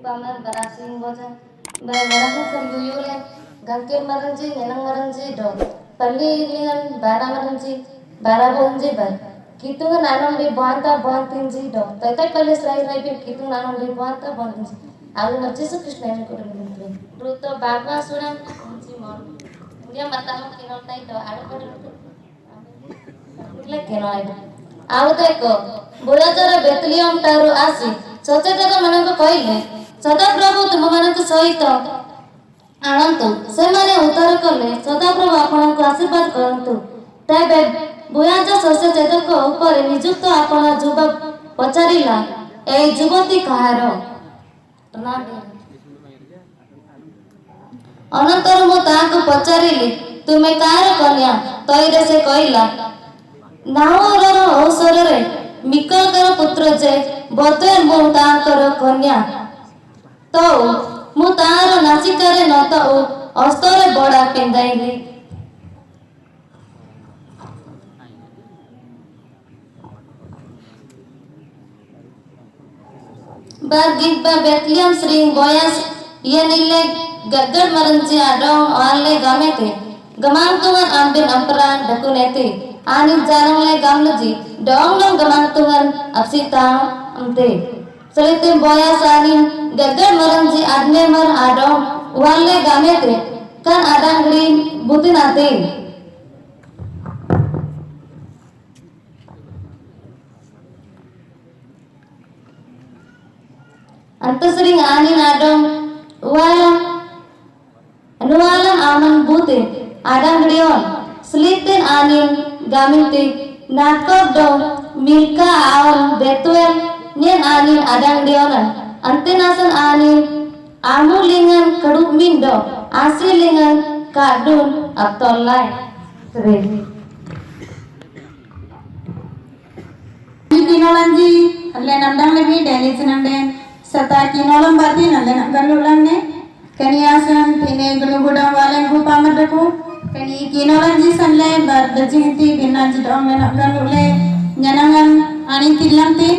pamer barasing boja barasing kembuyule gangkir maranji nyenang maranji do pali lingan bara maranji bara bonji bar kitungan anam li banta bantinji do tai pali rai bi kitung anam li banta bantinji alu Yesus Kristus ini kudu menentu ruto baba surang ji mor dia matamo kinol tai do adu kudu le kinol ଆଉ ଦେଖ ବୁଢ଼ାଚର ବେତଲିୟମ ଠାରୁ ଆସି ସଚେତନ ମାନଙ୍କୁ କହିଲେ ସଦାପ୍ରଭୁ ତୁମମାନଙ୍କ ସହିତ ଆଣନ୍ତୁ। ସେମାନେ ଉତ୍ତର କଲେ ସଦାପ୍ରଭୁ ଆପଣଙ୍କୁ ଆଶୀର୍ବାଦ କରନ୍ତୁ। ତେବେ ବୁଢ଼ାଚ ସଚେତକ ଉପରେ ନିଯୁକ୍ତ ଆପଣ ଯୁବକ ପଚାରିଲା ଏହି ଯୁବତୀ କାହାର? ଅନନ୍ତର ମୁଁ ତାହାକୁ ପଚାରିଲି ତୁମେ କାହାର କନ୍ୟା? ତଇରେ ସେ କହିଲା ନାହୋରର ଔଷରରେ ମିକଲର ପୁତ୍ର ଯେ ବତୁଏଲ ମୁଁ ତାଙ୍କର କନ୍ୟା। ତ ମୁଁ ତାହାର ନାସିକାରେ ନତ ଓ ହସ୍ତରେ ବଡ଼ା ପିନ୍ଧାଇଲି। Bagit ba Bethlehem sering boyas ia nilai gagal merenci adong wale gamete gamang tungan ambin amperan dakunete ani jarang le gamluji dong long gamang tungan apsita amte selitim boyas ani gagal merenci adne mar adong wale gamete kan adang green butin ate antasering ani adong nualan aman butin adang grion selitin anin gaminte nakok dong milka aon betuel nyen anin adang grionan antenasan anin amulingan keduk mindo asilingan kadun abtolai sering kinolanji alle namdang lebi deli senamden sata kinolam bati nalle nagalulanne kaniasan pine gulugudam walen ku pamadku kani kinolanji sanle bardajinti binanji dong nagalule nyanangan ani tilamte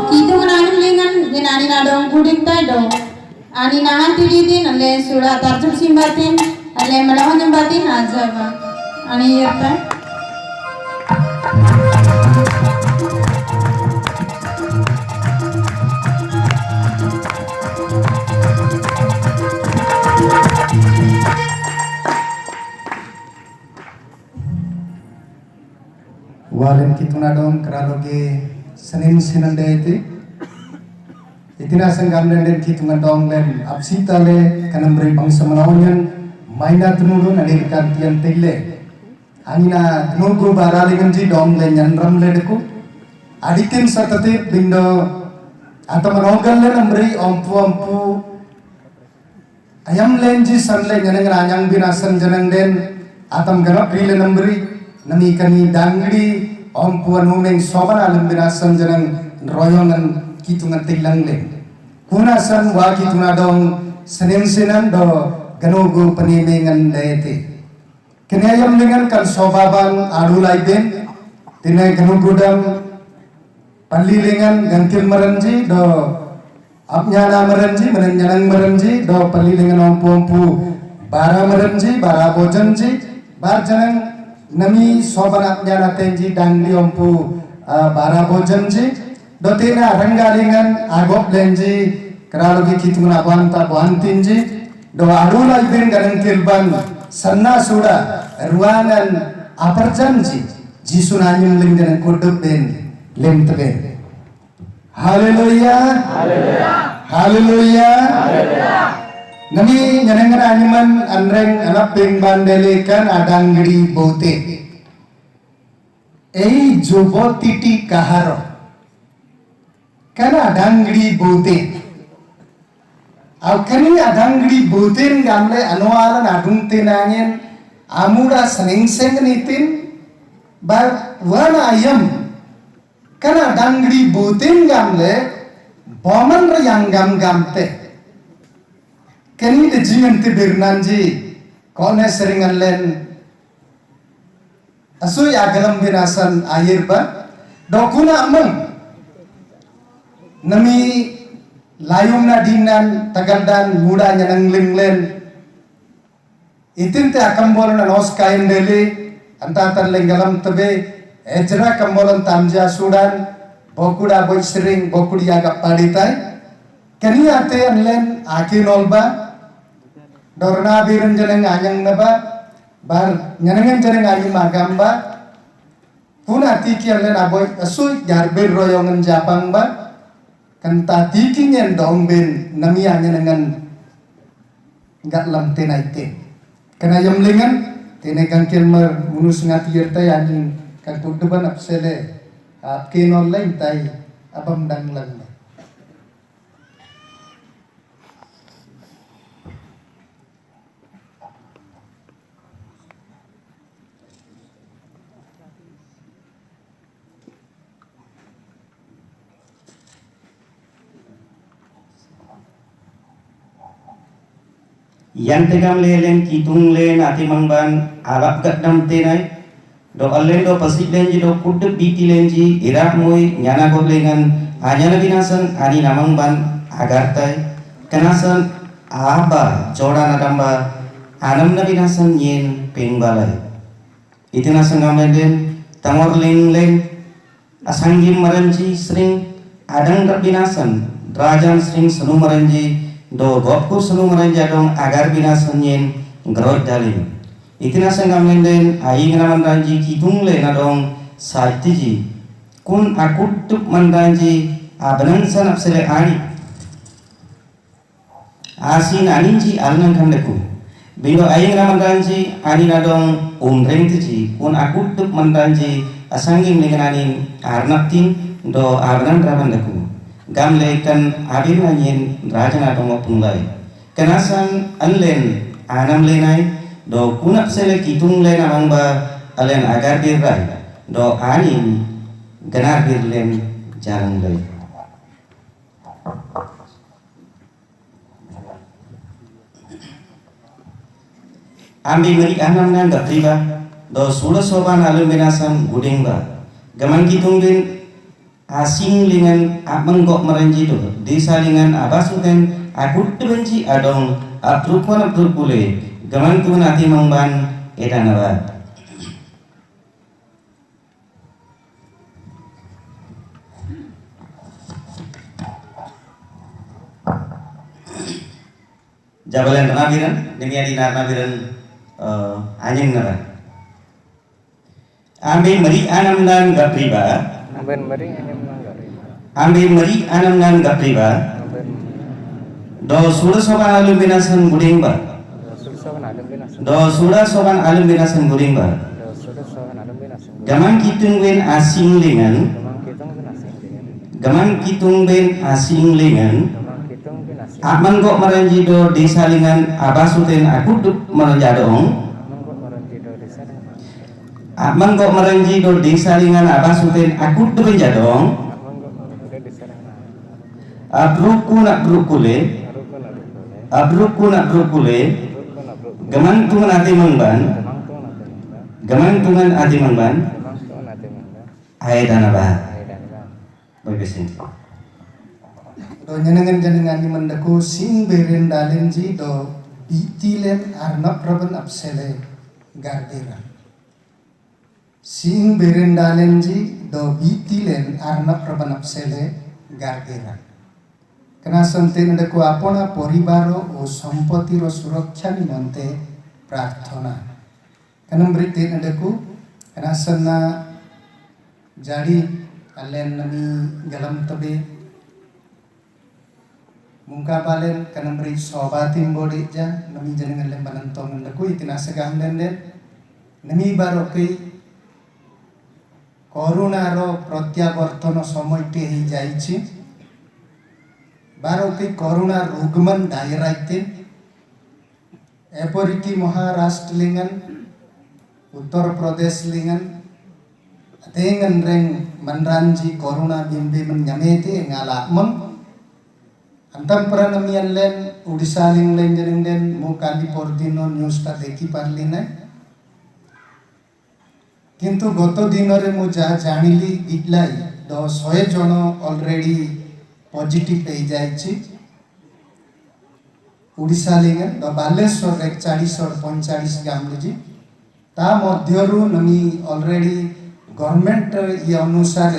kitu nanim lingan dinani nadong gudikta do ani nahan tidin alle sura tarjum simbatin alle malawan batin ajaba ani yerta Walen kituna dong keraloge senin sinande itina senggam den kitunga dong len absita le kanam beri bangsa manaonyan maina tunurun ade kantian tele anina nugu barali ganji dong le nyanram le deku adikin satate bindo atau manogal le namberi ompu ayam lenji sanle nyanang ranyang binasan janang den atam ganap rile namberi nami kani dangdi ompuan humeng soban alam binasan janang royongan kitungan tilang le kunasan wa kituna dong senin do ganugu panimingan daete kenayam dengan kan sobaban adulai ben tinai ganugudam palilingan gantil maranji do apnyana maranji menanyanang maranji do palilingan ompu bara maranji bara bojanji bar janang nami sobanat nyana tenji dangli ompu bara bojanji dotina ranggalingan agop lenji keralogi kitungna banta bantinji do arula iben garang kilban sanna suda ruangan aparjanji jisunanyum linggan kodok ben lemtebe haleluya haleluya nami nyanengan animan anreng anak ping bandelekan adangri bote ei jobotiti kaharo kana adangri bote au kani adangri boten gamle anualan adungte nangen amuda seningseng nitin bar wana ayam kana adangri boten gamle boman yang gamte kani de jingan te bernanji kone seringan len asu ya galam binasan akhir ba dokuna amang nami layung na dinan tagaldan muda nyanang linglen itin te akambolan na nos kain deli antatan lenggalam tebe ejra kambolan tamja sudan bokuda boy sering bokudi agak paditai kani ate anlen akin olba dorna biren jeneng anyang naba bar nyanangan jeneng ayi magamba puna tiki anlen aboy asui jarbir royongan japang ba kanta tikinyen dong ben namia nyanangan nggak lam tenaite kena yamlingan tenekan kelmer munus ngati yerta yanin kan tudban apsele apkin online tai abam danglang yang tegam lelen kitung len ati mangban alap gat dam tenai do allen do pasik lenji do kudd biti lenji irak moy nyana goblengan anyana binasan ani namangban agartai kenasan aba joda nadamba anam na binasan yen pengbalai itina sangameden tangor ling len asangim maranji sering adang binasan rajan sering senu maranji do gopku sunu maranja dong agar binasan yen grot dalim itina sangamenden aing naman ranji kitung le na dong saitiji kun akutuk mandanji abanan sanap sele ani asin aninji alnan kandeku bindo aing naman ranji ani na dong umreng tiji kun akutuk mandanji asangim lenganin arnaptin do abanan rabandeku gamle kan abir nanyen raja na tomo punglai kenasan anlen anam lenai do kunak sele kitung len amangba alen agar birrai do anin ganar birlen jarang lai ambi meri anam nan gatriba do sula soban alum benasan gudengba gaman kitung bin asing lingan abengkok merenji do desa lingan abasuten akut benci adong aprukon aprukule gaman tu nati mangban edanaba jabalan nabiran demi adi nabiran anyeng nara ambil meri anam dan gapriba ambil meri anam nan gapriba do suda soban alum binasan gudengba do suda soban alum binasan gudengba gaman kitung ben asing lingan gaman kitung ben asing lingan aman kok merenji do desa lingan abasuten akuduk merenjadong aman kok merenji do desa lingan abasuten akuduk menjadong abruku nak brukule gaman tungan ati mangban ay danaba bagisin do nyanangan janangan ni mandaku sing beren dalenji do bitilen arnap raban apsele gardera sing beren dalenji do bitilen arnap raban apsele gardera kena santen ndaku apona poribaro o sampotiro surakcha nimante prarthana kanam brite ndaku kena sanna jari alen nami galam tabe mungka balen kanam bri sobatim bodi ja nami jangan lembanan tong ndaku itina segam den nami baro kei করোনার প্রত্যাবর্তন সময়টি হয়ে যাইছে বারোটি করোনার রোগমান দায়রাইতে এপরিকি মহারাষ্ট্র লিঙ্গন উত্তর প্রদেশ লিঙ্গন atengan reng manranji corona bimbi menyamete ngalakmem antam pranamian len udisaling len jering den mukali pordino news ta deki parli na কিন্তু গত দিনরে মু যা জানিলি ইটলাই 10 জন অলরেডি पॉजिटिव पे जाइए उड़ीसा लेंगन द बालेश्वर 41 और 45 गाम जी ता मध्यरु नमी ऑलरेडी गवर्नमेंट ये अनुसार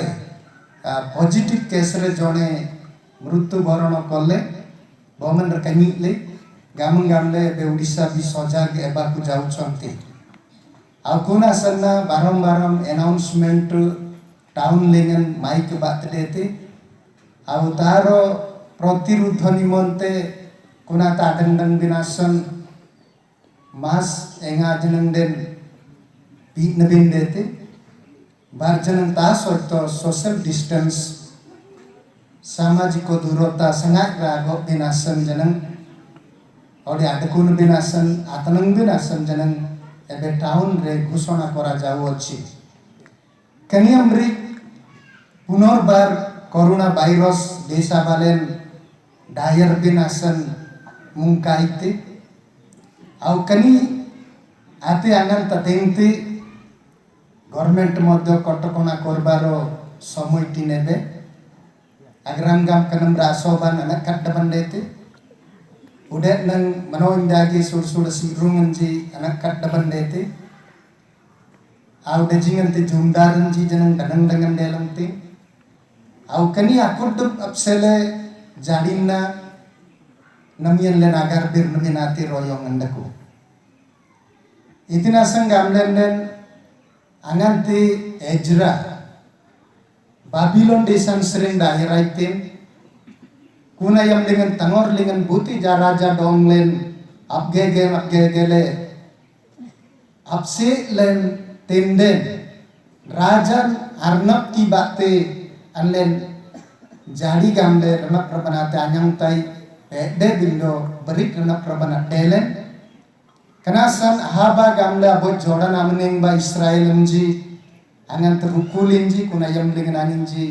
पॉजिटिव केस रे जने मृत्युवरण कले बमन कनिले गाम गामले बे उड़ीसा भी सजाग एबा को जाउछंती आ कोना सन्ना बारंबार अनाउंसमेंट टाउन लेंगन माइक बात देते आ तार प्रतिरोध निमंते कोना ता दंडन बिनासन मास एंगा जनंदेन पीक नबिन देते बारजनन ता सोतो सोशल डिस्टेंस सामाजिक दूरता संगात रागो बिनासन जनन और आदकुन बिनासन आतनंग बिनासन जनन एबे टाउन रे घोषणा करा जाऊ अछि कनियमरी पुनर्बार कोरोना वायरस देशा बालेन डायर बिनासन मुंकाइते आउ कनी आते आनंद ततेंते गवर्नमेंट मध्य कटकणा करबारो समयटी नेबे अग्राम गाम कनम रासोबान अनक कट्टबन देते उडे नंग मनो इंदागी सुर सुर सिरुंगन जी अनक कट्टबन देते आउ दजिंगन ते जुमदारन जी जनन दनंग दंगन देलंते आउ कनी akudup अपसेले जाडिना नमियन लेन agar bir nominati royong andaku itina sanggam len anganti Ezra Babylon desan sering daeraitin kuna yang dengan tangor dengan buti ja raja donglen abgegele apse len tenden rajan arnab ki bate anlen jari gamle ranak prabanate anyang tai de bindo berik ranak prabanat delen kanasan haba gamle abo jodan amneng ba Israel enji angan terukulin ji kuna yam dengan aninji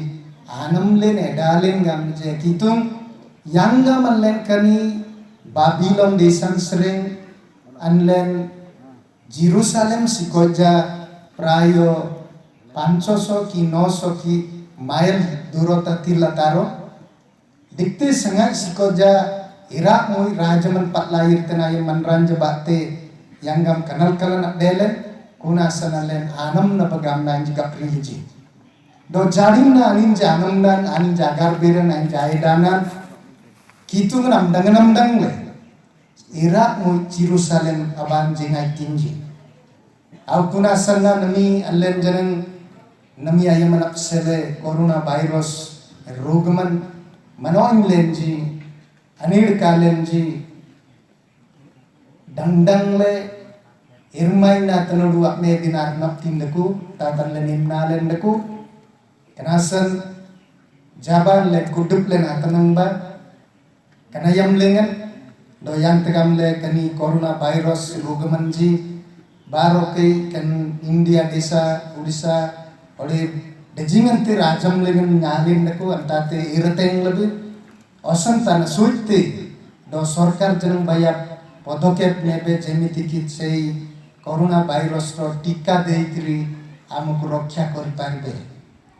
anam len edalen gamje kitung yang gamallen kani Babylon desan sering anlen Jerusalem sikoja prayo 500 ki 900 ki mail durota tilataro dikte sangat sikoja Irak mui rajaman patlair tenay manranja bakte yang gam kanal kalan delen kuna sanalen anam na pagam na juga priliji do jadim na anin janam dan anin jagar biran anin jaidanan kitung nam dang le Irak mui Jerusalem aban jengai tinggi au kuna sana nami allen janang nami ayaman apsele corona virus rogaman manoing lenji anil kalenji dangdang le irmai na tanodu akme binar nap tindaku tatan le nimna lendaku kenasan jaban le kudup le natanang ba kanayam lengan doyang tegam le kani corona virus rogaman ji baroke kan India desa Odisha oleh dejingan ti rajam lengan ngalin daku antate irateng lebih osan tan suite do sorkar jeneng bayap podokep nebe jemiti kit sei corona virus ro tika deikri amuk rokya kori paribe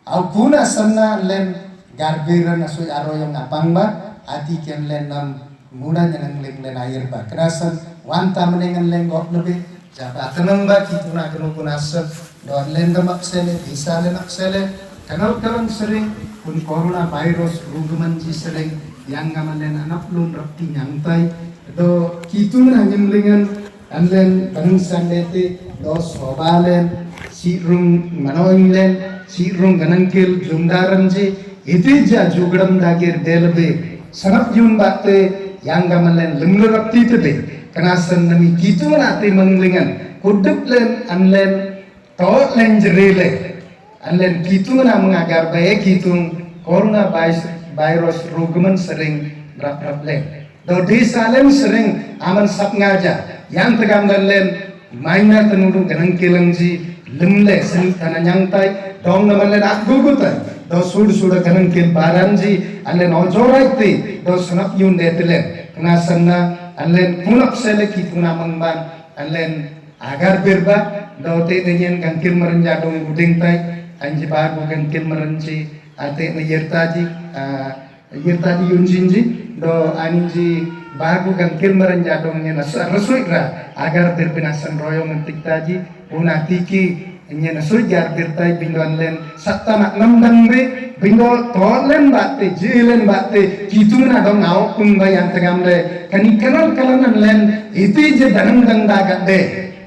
au kuna sanna len garberan asoy aroyong apangba ati ken len nam muda jeneng len air ba kerasan wanta menengan len gok lebih jaba tenang ba kituna kenu kunasep do len damak sele bisa len aksele kanal kalang sering kun corona virus ruguman ji sering yang gamalen anak lun rakti nyangtai do kitun hanyam lengan anlen banung sandete do sobalen sirung manoing len sirung ganangkil jumdaran ji ite ja jugadam dagir delbe sanap yun batte yang gamalen lengur rakti tebe kanasan nami kitun ate manglengan kudup len anlen to len jerele anlen kitun na mengagar bae kitun corona virus rogaman sering berap len do desa len sering aman sap ngaja yang tegam len maina tenudu ganang kilangji lemle sen kana nyangtai dong na len akgugutai do sud ganang kil baranji alen ojoraiti do sanap yun detelen kena sanna alen punak sele kituna mangban alen agar berba do te nenyen gangkil merenja dong buding tai anji bagu gangkil merenci ate meyertaji tadi yunjinji do anji bagu kan kirmaran jadongnya nasuikra agar berbinasan royong mentik taji unatiki nya nasui jar birtai bindoan len satta nak namdang be bindo tolen batte jilen batte kituna dong ngau kumba yang tegam le kani kanal kalanan len itu je danang dang dagat de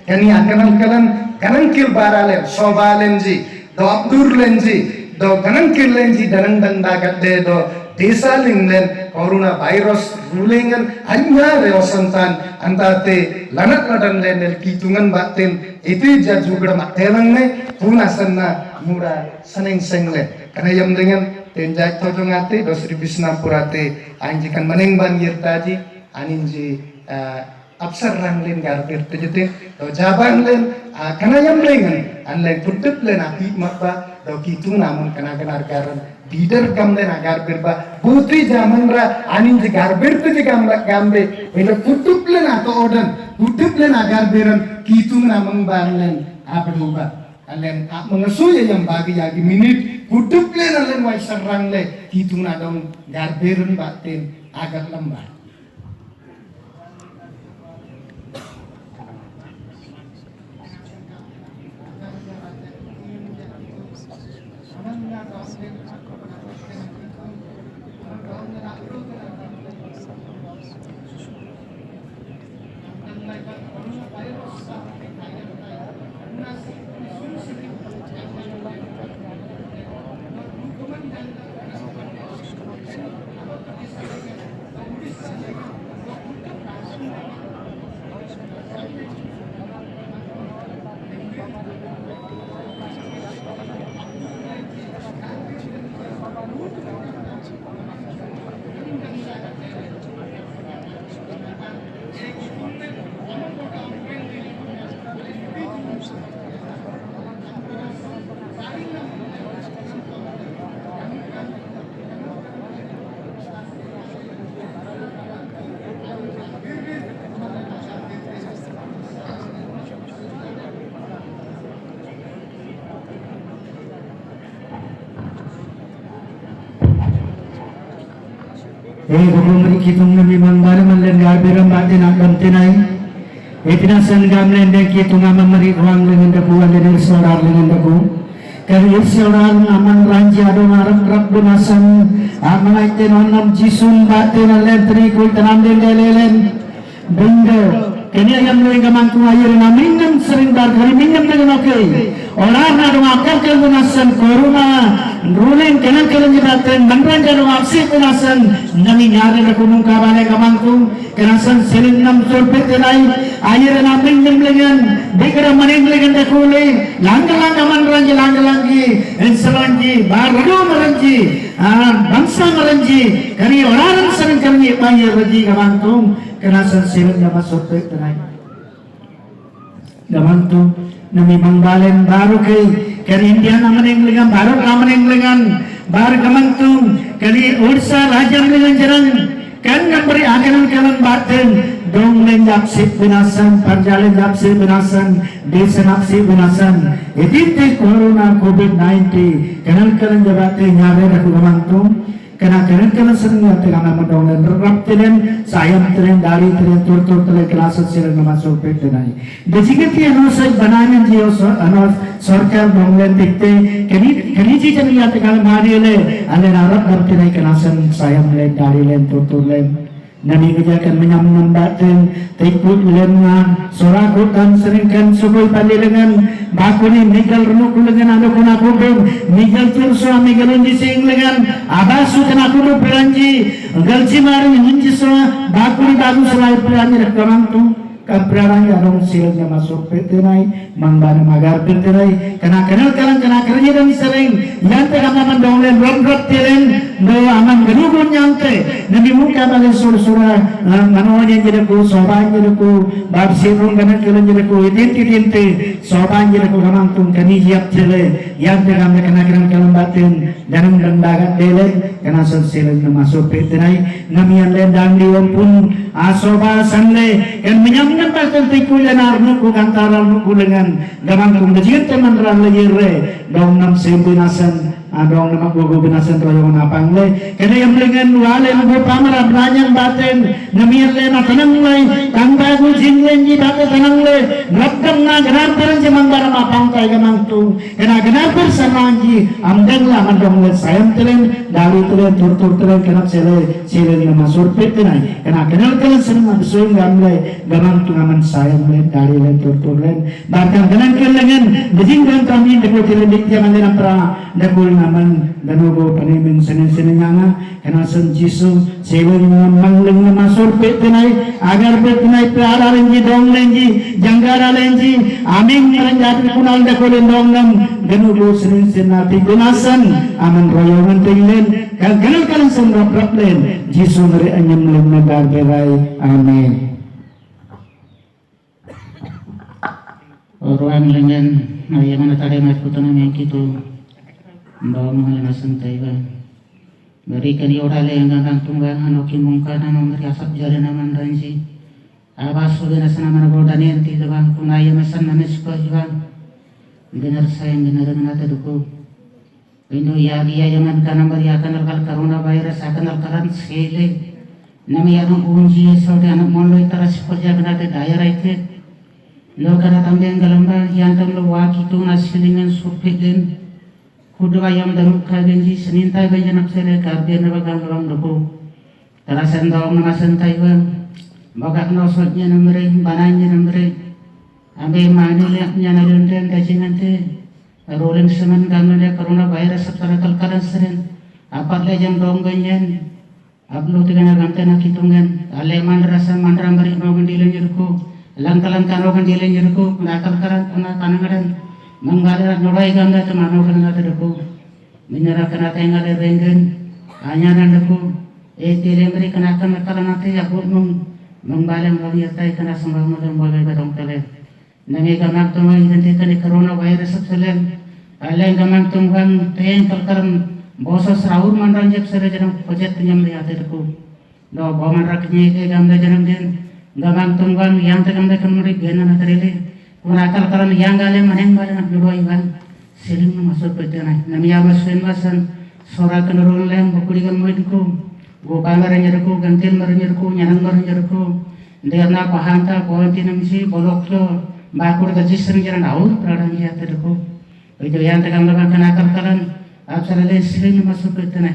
kani akanal kalan kanang kil baralen sobalen ji do abdur lenji do kanang kil lenji danang dang dagat de do desa linglen corona virus rulingan anya reosantan antate lanat ladan len kitungan batin itu juga matelang ne punasanna mura seneng sengle karena yang dengan tenjak tojongate dos ribisna purate anjikan maneng banjir taji aninji absar ranglen garbir tejete do jaban len karena yang dengan anlen tutup len api mapa do kitung namun kena garan bider gamle na garbir ba buti zaman ra aninji garbir te gambe bila tutup len atau odan tutup len garbiran kitung namang banlen apa lupa alen mengesuya yang bagi yagi minit tutup len alen wai serang le kitung nadong garbiran batin agak lembat. Gubernur kitung nabi mangbar malen garbiram batin akam tenai itinasan gamlen de kitung amamari ruang lengan daku alen sorar lengan daku kari sorar aman ranji ado ngaram rab benasan amalai tenon jisun batin alen trikul tanam den lelen bindo kini ayam leng kamangku ayer namingam sering bar kali mingam dengan oke orang ado ngakar ke benasan corona ruling kenal kenal jibatan mandran kalau aksi kenasan nami nyari rekunung kabale kamangku kenasan selin nam surpet tenai air naming nemlengan dikira maning lengan dakule langgalang mandran langgalangi enselangi baru merenji bangsa merenji kani orang sering kami bayar reji kamangku kenasan selin nama surpet tenai kamangku nami mangbalen baru ke kali India namaneng lengan Bharat namaneng lengan bar kamantung kali Odisha rajam lengan jarang kan ngambari akanan kanan batin dong lenjak sip binasan parjalen jap sip binasan desa napsi binasan edite corona covid-19 kanan kanan jabate nyare aku kamantung kena kanan kanan sering ngate kana madong dan rap tenen sayam tenen dari tenen tur tele kelas sering masuk petenai dejikati anusai bananan jio anos सरकार बंगलेन देखते कनी चीज नहीं आते काल मारी ले अने नारक करते नहीं kenasan sayam le dari len tutur len nami kejakan menyam nambaten tekut lengan sorakutan seringkan subui pali lengan bakuni migal renuk lengan ado kuna kubung migal turso migal undi sing lengan abasu kana kudu peranji galci mari hinji so bakuni bagu selai peranji rekamang tu kaprarang adong silnya masuk petenai mangbana magar petenai kena kenal kalang kena kerja dan sering yante kama mandonglen rom telen do aman genugun nyante nabi muka bale sur-sura manonya jedeku soban jedeku bab sirung kana kelen jedeku identi soban jedeku kamangtung kani hiap tele yante kama kena kalang batin jangan rendagat dele kena silnya masuk petenai namian lendang diom pun asoba sanle kan menyamkan pasal tikulan arnuku kantaran nuku lengan gamang kum dejir teman ran lejere dong nam sembinasan adong nama gogo binasan royong napang le kena yang lengan wale go pamara branyang baten namian le na tanang le kang bagu jing lenji bate tanang le rakam na ganar peran jemang bara mapang tai gamang tu kena ganar per samanji amdeng la mandong le sayam telen dalu telen tur telen kena sele nama surpet tenai kena kenal kelen senang absuin gamle gamang tu ngaman sayam le dalu le tur len bahkan ganan kelengan bejing dan kami deko telen jangan le pra deko naman danugo panimin senen nganga kena sen jisu sele ngaman le nama surpet tenai agar betunai piara lenji dong lenji janggara lenji aming merenjat kunal deko le dong nam danugo senen senati binasan aman royongan tinglen ganal kalan sen rap len jisu ngeri anyam lem nagar berai amin. Orang lengan yang mana tadi mas putana mengki tu bawa mengenai santai kan berikan orang lengan gantung kan anoki mungkana nomor asap jari naman ranji awas sudah nasana mana bodani anti dewan kunaya masan namis kajuan benar sayang benar nata duku Indo ya dia jangan kana bari akan alkal coronavirus akan alkalan sele nami anong unji saudi anak monloy taras kerja benate daerah itu lo kana tambeng galamba yang tam lo waki tu nasilingan surpeden kudu ayam daruk kagenji senintai banyak sele kardian bagang bang doku tarasan dong namasan taiwan bagak nosotnya nomere bananya nomere ambe manilnya nalunten dajingante rolling semen gamle coronavirus sabtara kalkaran seren apat le jam dong ganyen ablo tigana gantena kitungan ale mandrasa mandram bari no gandilen jurku langkalan kano gandilen jurku nakal karan kana kanangadan manggala norai ganga te mano ganga te deku minera kana tengale rengen anya nan deku tele bari kana kana kalanate abut mung mangbalem lagi tai kana sambal modem boleh badong tele nange gamak to identikan coronavirus sabselen ale gamak tungkan teng kalkaran bosos raur mandran jep sere janam projet nyam liate deku do boman raknya ke gamda janam den gamang tunggan yang tegamda kemuri gena na terele kurakal kalan yang gale maneng bale na bido iban silim masuk petena namia masuen masan sora kenurun lem bukuli gamui deku go bangaran deku gantil maran deku nyanang maran deku derna pahanta kuanti namsi bolokyo bakur gajisren jaran aur pradam liate deku itu yang tegamda kana kalkalan absarale silim masuk petena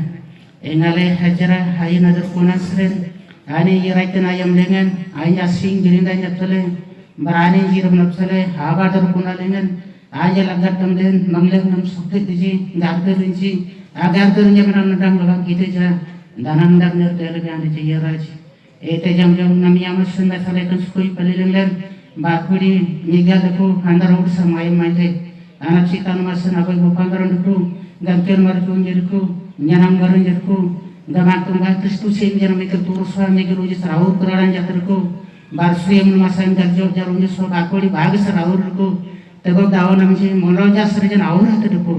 engale hajara hayin adur kunan sren ani yiraitan ayam lengan anya sing girinda nyapsale barani jirum napsale haba dar kuna lengan aya lagat tamden mamleng nam sukit diji garder inji agar ternya benar nadang lagang kita ja danan dak ner tele gan de yiraj ete jam namia masun sale kan sukui palilenglen bakuri nigal deku andar ud samay maite anak sitan masun abai bupangaran deku gantel marjun jerku nyanam garan jerku gamak tunggal Kristus yang jangan mikir turus suami mikir uji seraur keraran jatuhku barsu yang memasan garjo jarumnya so bakuli bagi seraurku tegok daun namci monroja serjan aur hatuku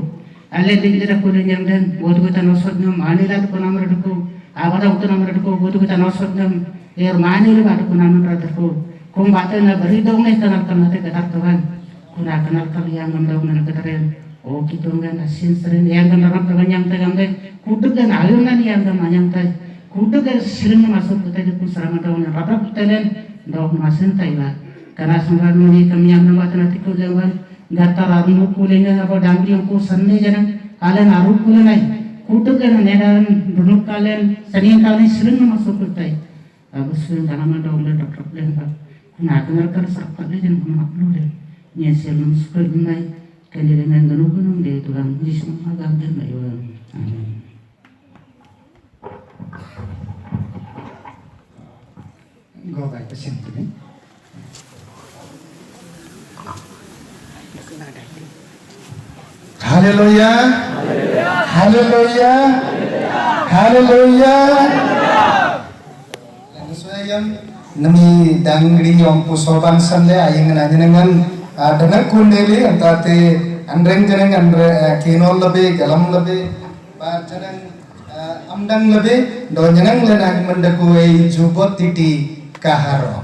ale dinjera kulen yang dan buat kita nosotnya manilah tu nama reduku abada untuk nama reduku buat kita nosotnya manilah batu nama reduku kum batena beri dong nih kenal kenal ketar Tuhan kuna kenal kalian membawa nana ketaren oh kita enggak asin sering yang kan orang terganyang tegamde kudu kan ayunan yang kan manyang tay kudu kan sering masuk kita di pusara daun rata putelen daun masin tayla karena semua ini kami yang nampak nanti kujawan gata ramu kulenya apa dangri yang kusanne jangan kalian aru kulenai kudu kan nedan dulu kalian sering kalian sering masuk kita abis sering karena daun le dokter lembak kuna kenal kan serpat le jangan maklu le nyesel masuk ke dengan gunung dia Tuhan Yesus mengagang dan Amin. Go back to sini. Haleluya. Haleluya. Haleluya. Langsung nami dangri yang pusoban sande ayang nanjenengan dengan kundeli antate andreng jeneng andre kinol lebih galam lebih bar jeneng amdang lebih do jeneng lenang mendakui jubot titi kaharo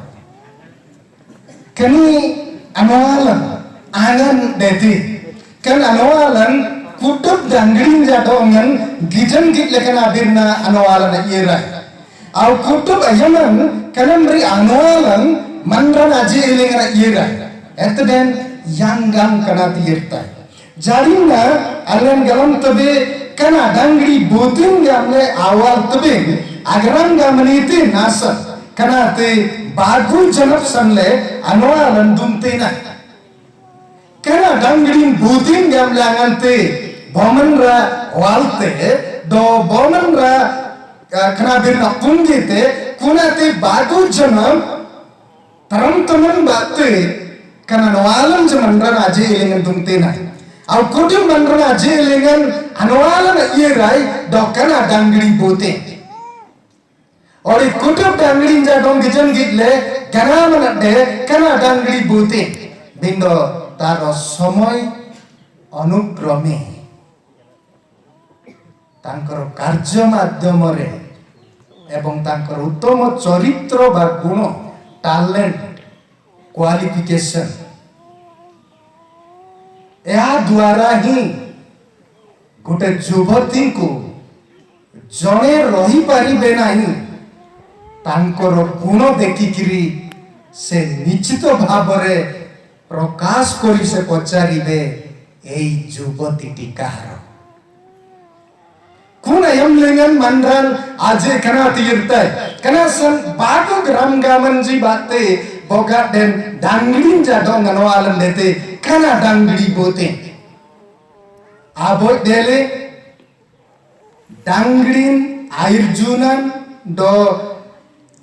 kini anualan angan deti kan anualan kutup dangling jadongan gijan git lekana birna anwalan irai au kutup ayaman kanamri anwalan mandran aji ilingana irai etden yanggam kana tirtai jarina alen galam tabe kana dangli butin gamle awal tabe agarang gamaniti nasa kana te bagu janap sanle anwalan dumtina kana dangli butin gamle angante bomanra walte do bomanra kana birna pungite kunate bagu janam taram taman batte kana nawalan jamanra aje ilingan dumtina au kudu manra aje ilingan anwalan irai do kana dangli bote ori kudu dangli jadong gijan gitle kana manade kana dangli bote bindo taro somoy अनुक्रमे तांकर कार्य माध्यमरे एवं तांकर उत्तम चरित्र बा गुण टैलेंट क्वालिफिकेशन या द्वारा ही गोटे युवती को जने रही पारिबे नहीं तांकर गुण देखिकिरी से निश्चित भावरे प्रकाश करी से पचारिबे এই যুবতীটি কাহার কোন এমলেঙ্গন মন্ডল আজে কানা তীরতায় কানা সন বাগো গ্রাম গামনজি বাতে বগা দেন ডাংলিন যা ডঙ্গন ওয়ালন দেতে কানা ডাংলি বোতে আবো দেলে ডাংলিন আইরজুনান ড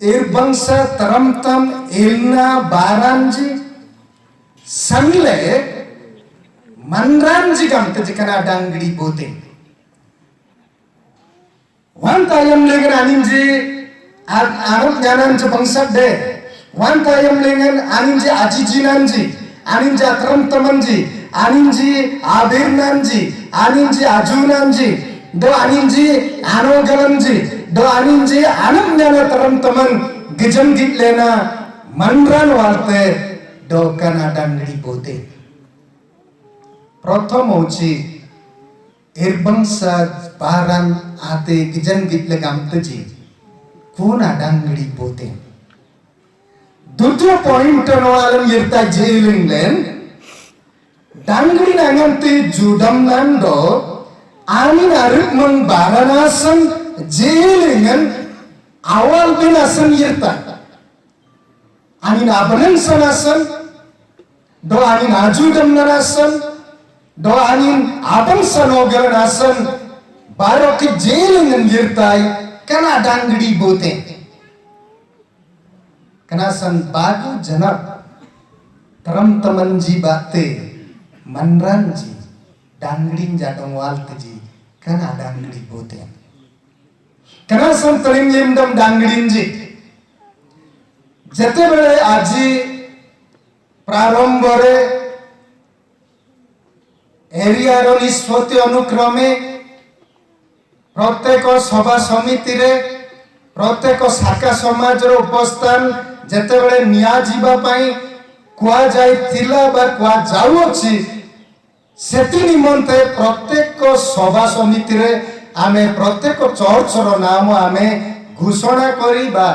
এর বংশা তরমতম এলনা বারানজি সনলে Manranji gamte jikana dangli bote. Wan tayam lengan aninji arab janan je bangsat de. Wan tayam lengan aninji ajijinanji, aninji atram tamanji, aninji abirnanji, aninji ajunanji, do aninji anogalanji, do aninji anam jana taram taman gijam git lena manran walte do kana dangli bote. प्रथम होची एरबंसा बारान आते गिजन गितले गामतजी कोण डांगडी बोते दुसरा पॉइंट नवालन येता जेलिंगलेन डांगडी नांगंते जुडम नांदो आनी नारुक मंग बारानासन जेलिंगन awal binasan येता आनी नाबरन सनासन दो आनी नाजुडम नासन do anin abang sanogaran asan baro ke jelingan yirtai kana dangdi bote kana san bagu janap taram tamanji bate manranji dangdin jadong walteji kana dangdi bote kana san taling yemdam dangdinji jete bele aji prarambore एरियार निष्पत्ति अनुक्रमे प्रत्येक सभा समिति रे प्रत्येक शाखा समाज रो उपस्थान जते बेले निया जीवा पई कुआ जाय थिला बा कुआ जाउछि सेति निमंते प्रत्येक सभा समिति रे आमे प्रत्येक चर्च रो नाम आमे घोषणा करी बा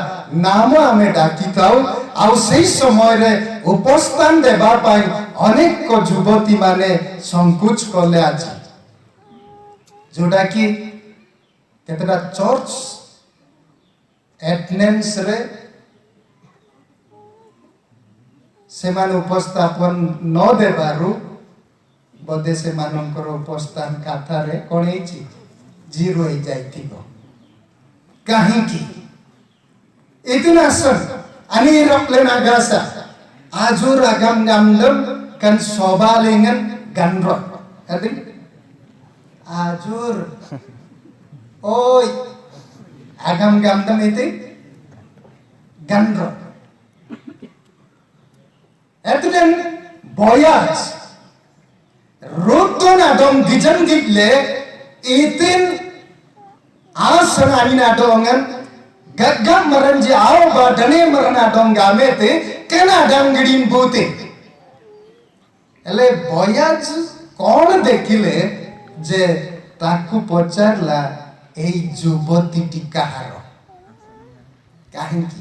नाम आमे डाकी थाउ आउ सही समय रे उपस्थान देबा पई अनेक युवती माने संकोच करले आज जोड़ा कि केतरा चर्च एटेंडेंस रे से मान उपस्थापन न देबारु बदे से मानकर उपस्थान खाता रे कोन हेची जीरो हो जाइथिबो काहे की इतना सन ani roklen agasa ajur agam gamdem kan sobalingan gandro arti ajur oi agam gamdem itu gandro artian boyaj ruton adom gijan gitle itin asan ani adongan गगम मरण जी आओ बाडने मरना डोंगा में ते केना डांगड़ीन बोते एले बयाज कौन देखिले जे ताकू पचारला এই যুবতীটি কাহার কাহিনী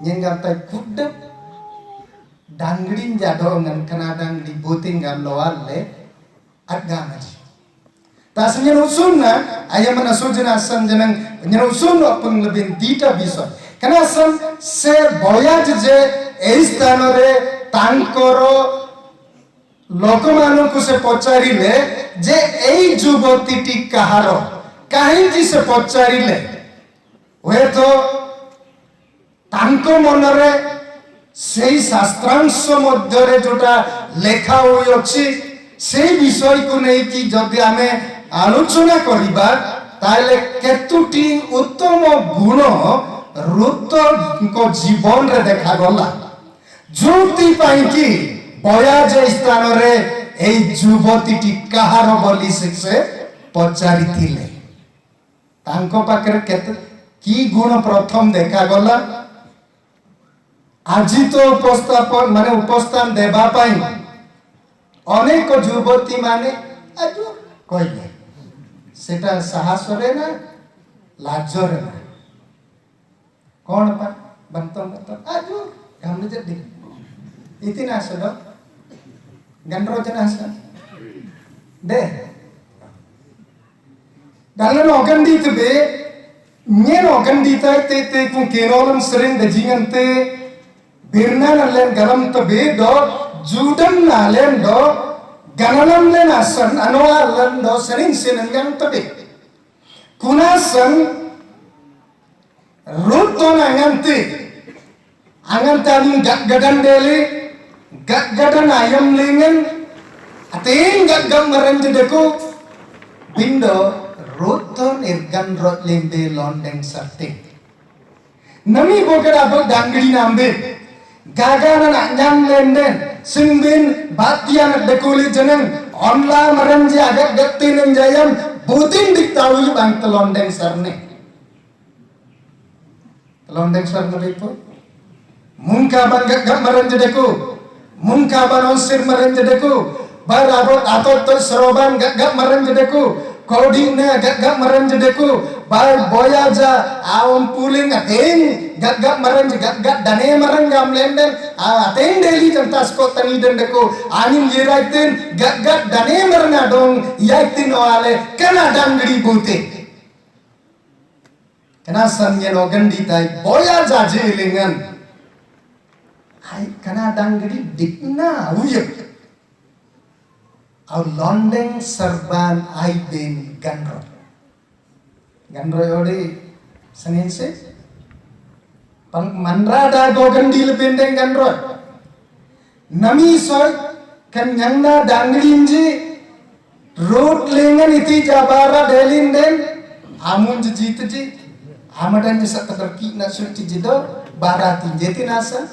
nyengatai kudep dangrin jado ngan kanadang di buting gam loalle agama ji tas nyenusunna ayam nasujana san janang nyenusun apung lebin dita bisa kana san se boyaj je ei sthanore tankoro ଲୋକମାନଙ୍କୁ ସେ ପଚାରିଲେ ଯେ ଏଇ ଯୁବତୀଟି କାହାର କାହିଁକି ସେ ପଚାରିଲେ ହୁଏତ ତାଙ୍କ ମନରେ ସେଇ ଶାସ୍ତ୍ରାଂଶ ମଧ୍ୟରେ ଯୋଉଟା ଲେଖା ହୋଇଅଛି ସେଇ ବିଷୟକୁ ନେଇକି ଯଦି ଆମେ ଆଲୋଚନା କରିବା ତାହେଲେ କେତୋଟି ଉତ୍ତମ ଗୁଣ ଋତଙ୍କ ଜୀବନରେ ଦେଖାଗଲା ଯୋଉଥିପାଇଁ କି বয়াজ স্থাନରେ এই যুবতীটি কাହାର বলি ସେ ପଚାରିଥିଲେ ତାଙ୍କ ପାଖରେ କେତେ কি গুণ প্রথম ଦେଖାଗଲା ଆଜି ତ ଉପସ୍ଥାନ ଦେବା ପାଇଁ ଅନେକ ଯୁବତୀ ମାନେ ଆଜୁ କହିଲେ ସେଟା ସାହସରେ ନା ଲାଜରେ ନା କଣ ପା ବନ୍ତ ଆଜୁ gamle jadi itina sudah Gandro jenazah deh dalam organ di tebe nyen organ di te kung kerolam sering dajingan te birna nalen garam tebe do judam nalen do ganalam len asan anwa len do sering senengan tebe kunasan ruton angan taling gadan deli gadan ayam lingen ating gagam merenjedeku bindo ruton irgan rot lembe londeng sarting nami boker abang dangri nambe gagana nak nyam lenden singbin batian dekuli jeneng onla merenje agak dektinen jayam butin diktawi bang telondeng sarne telondeng sarne itu mungka bang gagam merenjedeku mungka bang onsir merenjedeku barabot atot seroban gagam merenjedeku kodingna gagam merenjedeku bar boyaja awam puling ating gagam merenje gagam dane merengam lenden ating deli jantas ko tani dendeku anin yiraitin gagam dane merengadong yaitin oale kana dangri bute kana sanyen ogandi tai boyaja jelingan ai kana dangri dikna uyek au londeng serban ai ben gandro yodi senin se pang manrada gogandi lebendeng gandro nami soy kan nyangna dangrinji road lengan iti jabara delinden amun jiji amadan jisa terki na suci jido barati jeti nasa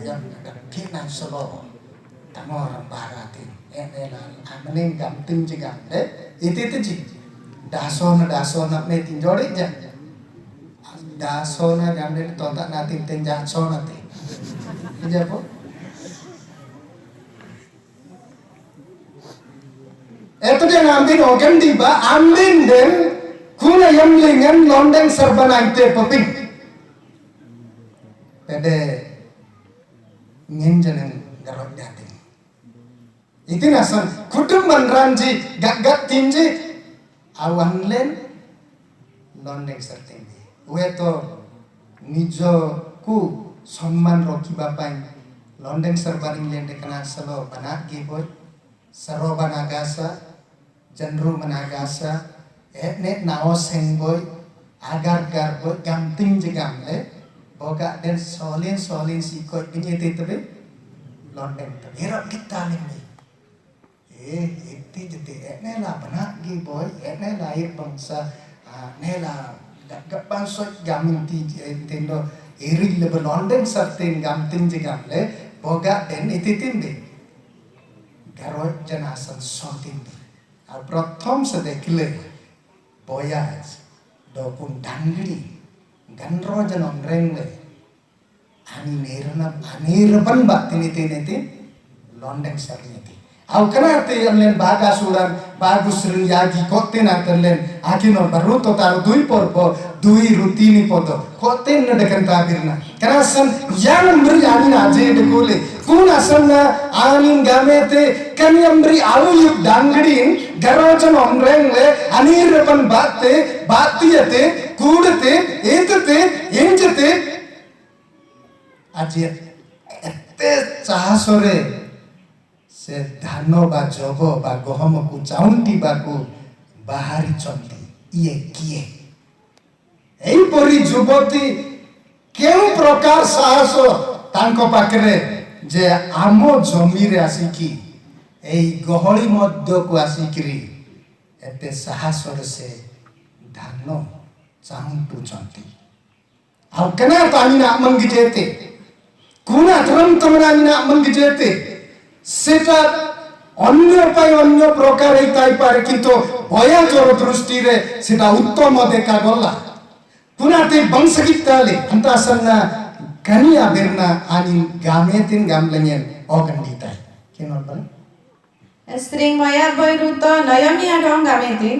yang kina solo tamor barati enelan amning gamtim jigam iti ji dasona me tinjori ja dasona gamne tonta natin tenja sona te japo eto dia ngambil organ diba ambil den kuna yang lengan londeng serbanante poping pede nyenjanang garot dating itu nasan kudum manranji gagak tinji awan len londeng sertinggi weto nijo ku সম্মান রকিবা পাই লন্ডন সরবারিং লেন্ডে কনা সলো বানা গিবই সরোবা নাগাসা জনরু মনাগাসা etne naos hengboy agar garboy gamting jegamle boga den solin sikoi pinyete tebe london tebe erap kita lembe iti jete etne la bana giboy etne lahir bangsa ne la gaggapan so gaminti tendo iri lebe london sartin gamting jegamle boga den iti timbe garoy janasan sotin prothom sedekile boyaz dopun dangri ganro janong rengle ani nirban bak tini londeng sarniti Au kenate len bagasulan bagus rin yagi kote na terlen akino baruto taru dui porpo dui rutini poto kote na dekan tabirna kerasan yang beri anin aje dekule kuna sanna anin gamete kan yang beri aluyuk dangdin garojan omreng le anir pan batte batiyate kudate etete enjete aje ete chahasore se dhano ba jobo ba gohom ku chaunti ba ku bahari chonti iye kiye ei pori juboti କେଉଁ ପ୍ରକାର ସାହସ ତାଙ୍କ ପାଖରେ ଯେ ଆମ ଜମିରେ ଆସିକି ଏଇ ଗହଳି ମଧ୍ୟକୁ ଆସିକିରି ଏତେ ସାହସରେ ସେ ଧାନ ଚାହୁଁଛନ୍ତି ଆଉ କେନା ତାମିନା ମଙ୍ଗି ଯେତେ କୁନା ଧରମ ତମନା ମଙ୍ଗି ଯେତେ সেটা অন্য উপায় অন্য প্রকারে তাইপারে কিন্তু বয়াজর দৃষ্টিরে সেটা উত্তম দেখা গলা পুনাতে বংশগীতালে ಅಂತಾಸನ್ನ ಕನಿಯ ಬೆರ್ನ ಆನಿ ಗಾಮೇತಿನ್ gamlengen oganditai kinolbal String moya boy ruto noyomi adong gametin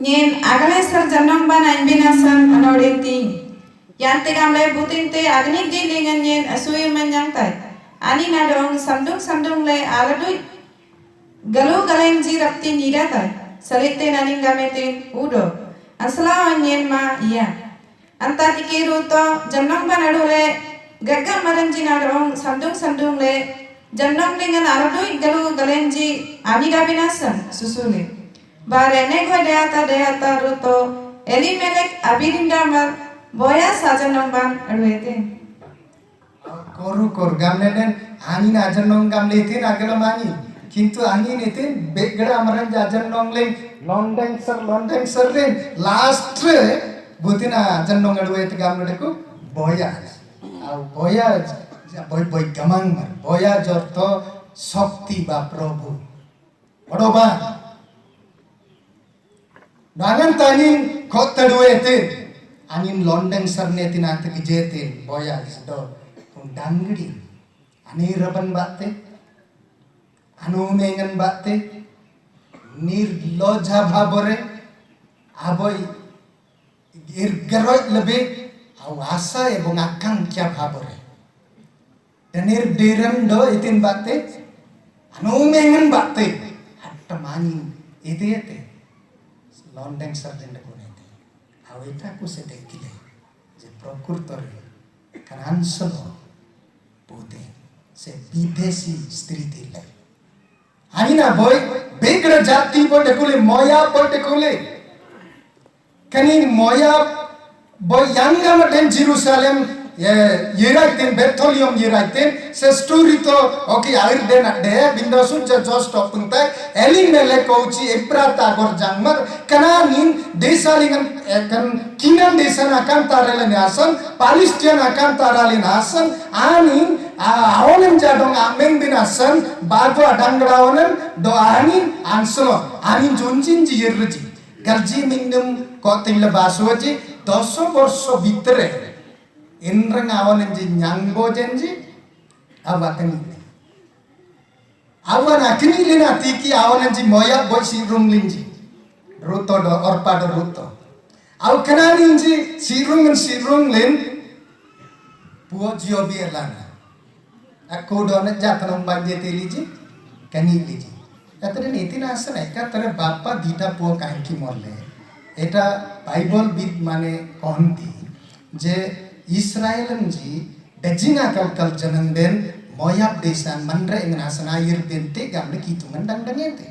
nyen agale sar janong ban ainbinasan anodeti yante gamle butinte agnik di lengan nyen asui manyang tai ani nadong sandung le aladui galu galeng ji rapti nira tai salite naning gametin udo asla onyen ma iya anta tikiru to jannong banadule gagga maranji nadong sandung le jannong dengan aladui galu galeng ji ani dabinasan susule barene go deata ruto elimelek abirindamar boya sajanong ban aduete koru gamlenen ani na ajannong gamletin agala mani kintu ani netin begada amaran ajannong le londeng sir ren last butina ajannong aduet gamleku boya au boya boy gamang boya jorto shakti ba prabhu odoba dangan tanin kotaduetin anin londeng sir netin antek jetin boya do dangdi ani raban batte anu mengan batte nirloja bhabore aboy irgaroi lebe au asa ebong akanksha bhabore danir deran do itin batte anu mengan batte hatta mani ete londeng sarden de konete au eta ku se dekile je prokurtore kanan solo Pute se bidesi stri tile anina boy begra jati por dekule moya por dekule kani moya boy yanga maten Jerusalem yeraiten Bethlehem yeraiten se story to okay airden ade bindasun just opunta elimele kochi eprata gor jangmar kananin desalingan kan kinan desan akan taralen asan Palestine akan taralen asan anin awonen jadong amen binasan bago adangrawonen do anin anslo anin junjin jirji galji mingdum kotingla baswaji 10 বর্ষ ভিতরে ইন্দ্রং আওয়ানেন জি ஞাংবো জেনজি আবাকনি awan akini lina tiki awan ji moya boy sirung linji ruto do orpa do ruto au kanani ji sirung lin puo jio bielana aku do na jatnam banje teliji kani liji katare niti na asana katare bappa dita puo kanki morle eta bible bid mane konti je Israelan ji dajinga kal jananden moyap desan mandra ingin asana air bente gamle kitungan dangdangete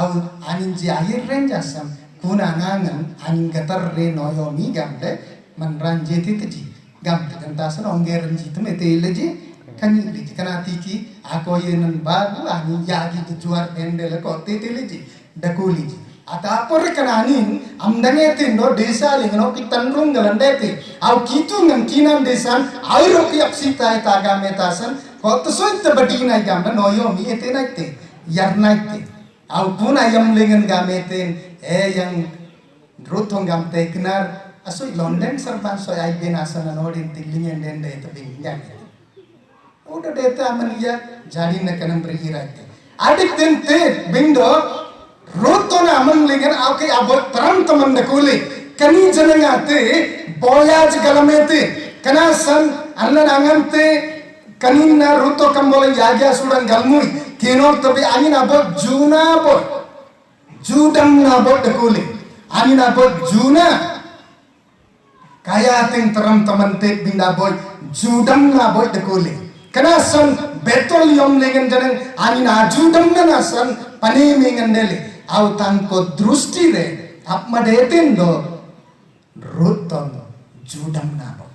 au anin ji air renjasam kuna nangan anin gatar re noyomi gamle mandran jeti teji gamle gantasan ongeran ji tumete leji kani leji kanati ki ako yenan bagu ani yagi tujuar endele kote teleji dakuli ji ata por kananin amdangete no desa lingno ki tanrung galandete au kitungan kinan desan airo ki apsita itaga metasan Kota soit badina gamda noyomi ete naite yarnaite au puna yam lengan gameten yang ruthong gamte knar asoi London sarban so ai ben asana nodin tillingen den de tabing gamete udah deta amaniya jadi na kanam berhiraite adik tente bindo roto na amang lingan auke abot teram teman dekuli kani jenengate boyaj galamete kana san anna nangante kani na roto kambole yagya sudan galmui kino tabi angin abot juna abot judam na abot dekuli angin abot juna kaya ting teram teman te binda boy judam na boy dekuli kana san betol yom lengan janang ani na judam na san pani mengan dele au tangko drusti re apma detin do ruton judam na boy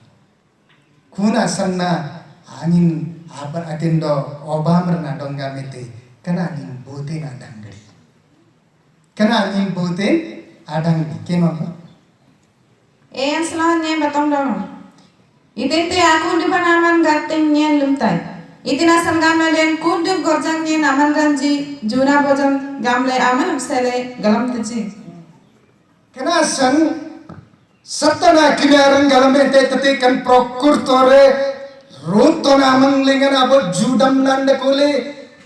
kuna san na anin abar atin do obamar na dongga mete kana anin bote na dangri kana anin bote adang keno selanjutnya batong dong. Itu aku di panaman gatengnya lumtai. Itu nasan gamle den kudu gorjangnya naman ranji juna bojan gamle aman sele galam teci. Kenasan satana kinaran galam ente tetikan prokurtore ruto namang lingan abot judam nanda kole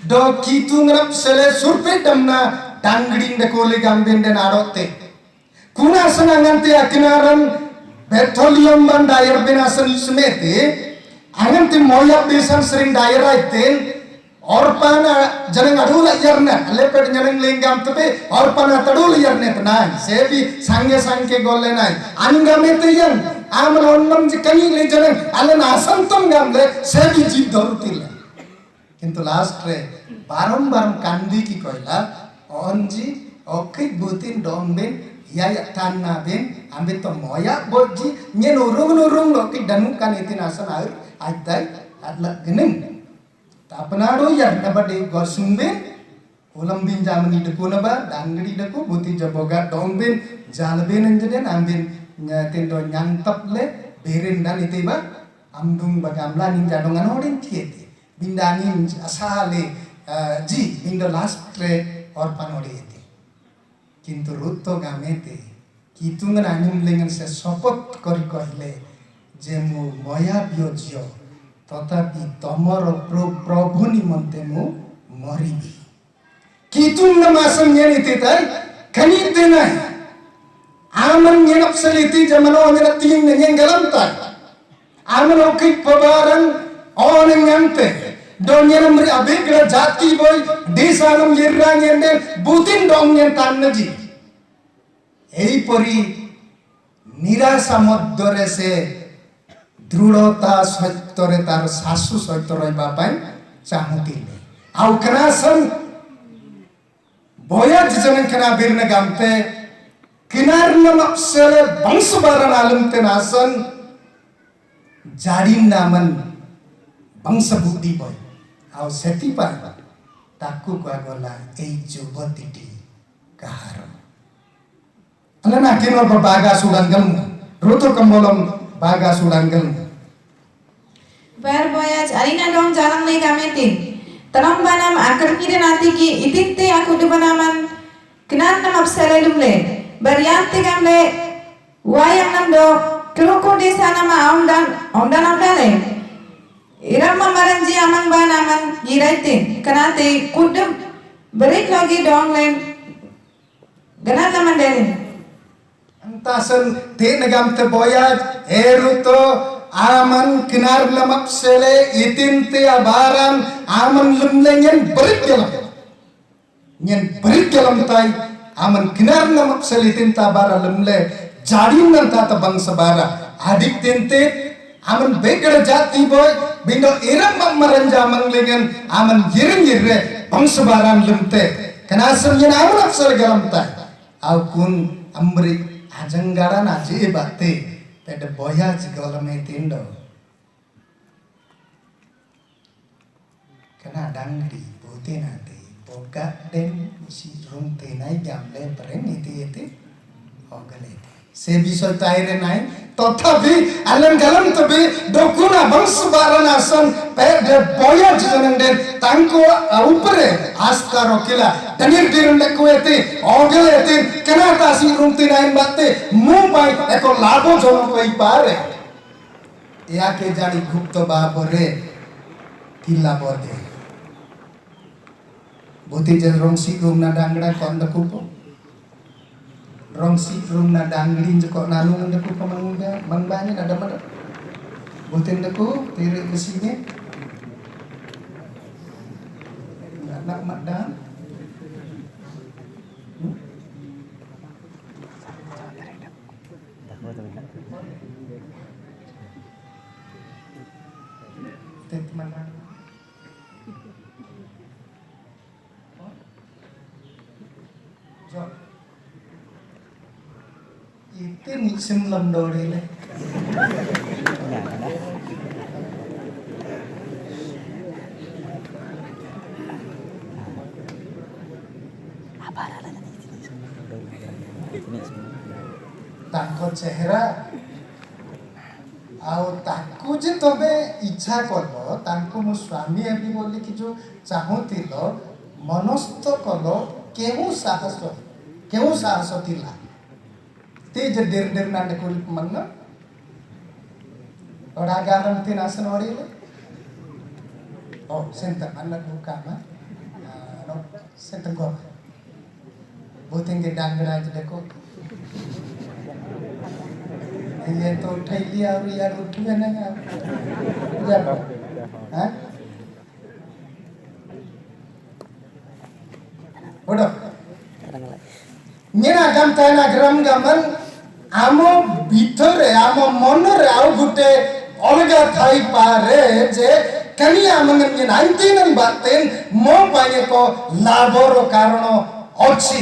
do kitu ngrap sele surpe damna dangring de kole gamben den arote. Kuna sanangante akinaran petroleum ban dayer binasan smete angante moya besan sering dayer aiten orpana janang adula yarna lepet janang lengam tepe orpana tadul yarne tanai sebi sange golle nai angamete yang aman onnam jikani le janang alen asantam gamle sebi jib dorutil kintu last re baram kandi ki koila onji oke butin domben ya tanna ben ambet to moya boji nyen urung lo ki danukan itin asan air aitai adla gening tapanado ya nabade gosumbe ulam bin jamani deku naba dangri deku buti jaboga domben jalben anjeden ambin tendo nyantap le berin dan itiba ambung bagamla nin jadongan odin tiete bindani asale ji bindo last tre orpan odi কিন্তু রুতো গামেতে কিতুঙ্গন আনিম লেঙ্গন সে শপথ করি কহিলে যে মু ময়া বিয়োজ্য তথাপি তমর প্রভু নিমন্তে মু মরিবি কিতুঙ্গ মাসম নিতে তাই খনিতে নাই আমন নিনপ সলিতি জমনো অনেরা তিন নেন গলম তাই আমন ওকি পবারন অনঙ্গন্তে Donnya namri abegla jati boy desanam yerrang yende butin dongnya tannaji ei pori nirasa moddore se dhrudhota satyore tar sasu satyore bapai chahutile au kanasan boya jijanan kana birna gamte kinarna mapsele bangsbaran alamte nasan jarin naman bangsa budi boy au setipa taku gola ei jubotiti kaharo alana kinor baga sudangal ruto kambolom baga sudangal ber boyaj arina dong jalang nei gametin tanam banam akar kire nati ki ititte aku du banaman kinan nam apsale dumle bariante gamle wayang nam do kroko desa nama ondan le Iram maranji amang ban aman iraite kanate kudum berik lagi dong len ganat naman dere antasan te nagam te boyaj eruto aman kinar lamak sele itinte abaran aman lumlenyen berik galam tai aman kinar lamak sele itinte abaran lumle jadin nan tata bangsa bara adik tinte aman begara jati boy bindo iram maranja manglengan aman yiring yirre bangsabaran lemte kanasam yen aman afsar galamta au kun amri ajanggaran aje batte pede boya jigalame tindo kana dangri bote nate boga den si rumte nai gamle prem iti ogalete se বিষয় তাইরে নাই তথাপি আলেন গালাম তবে দকুনা বংশবারণ আসন পেডে বয়া জনন্ডেন তাঙ্কো উপরে আস্থা রকিলা তনির দিরন্ডে কোয়েতে অগলেতে কেনাতা সি রুমতে নাইন বাতে মুবাই এক লাভজনক হই পারে ইয়াকে জানি গুপ্ত বাবরে কিলা Bade Buti jen rong si rum na dangda kon deku po. Rong si rum na dangli jeko nalung deku po mangbani ada mana. Buti deku tirik besinya. Nak madan. Teman-teman. Itu nisim lem dole le. ताको चेहरा ଆଉ ତାକୁ ଯେ ତମେ ଇଚ୍ଛା କଲ ତାଙ୍କୁ ମୋ ସ୍ୱାମୀ ହେବି ବୋଲି କି ଯୋଉ ଚାହୁଁଥିଲ ମନସ୍ଥ କଲ କେଉଁ ସାହସ ଥିଲା ତେ ଯେ ଡେର ନାଣ୍ଡ କୋଲି ମନ ଅଡା ଗାରಂ ତି ନାସନ ଓଡିଲେ ଓ ସେନ୍ତା ମନ କାମା नो सेंता गो बोतेंगे डांगरा जे देखो ये तो उठाई लिया और यार उठे ना यार हां बोलो मेरा काम ताना ग्राम गमन आमो भीतरे आमो मनरे आउ गुटे अलगा थाई पारे जे कनिया मंगन ये 19 बातें मो पाए को लाभरो कारण अछि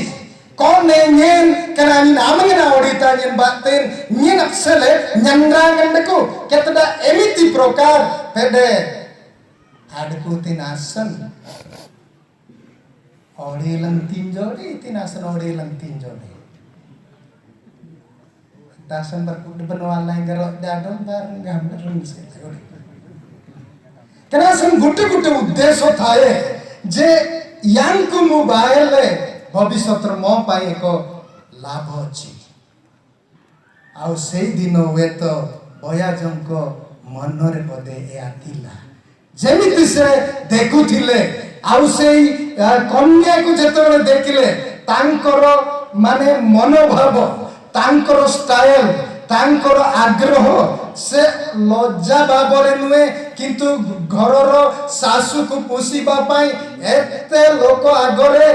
कौन नेन कनानी नामंगना ओडिता ये बातें ये नक्सले नंद्रांगन को केतदा एमिति प्रकार पेडे आडको तिनासन ओडेलन तीन जोड़ी तिनासन ओडेलन तीन जोड़ी दासन berkuda benua lain garot dadon bareng gambar rungse तिनासन गुटे उद्देश्य थाए जे यांकु मोबाइल भविष्य मो पाए को लाभ अछि आउ से दिन वे तो बयाजं को मनरे बदे ए आतिला जेमिति से देखुथिले आउ से कन्या को जेतबे देखिले तांकर माने मनोभाव तांकर स्टाइल तांकर आग्रह से लज्जा भावरे नुए किंतु घरर सासु को पोषिबा पाई एते लोक आगरे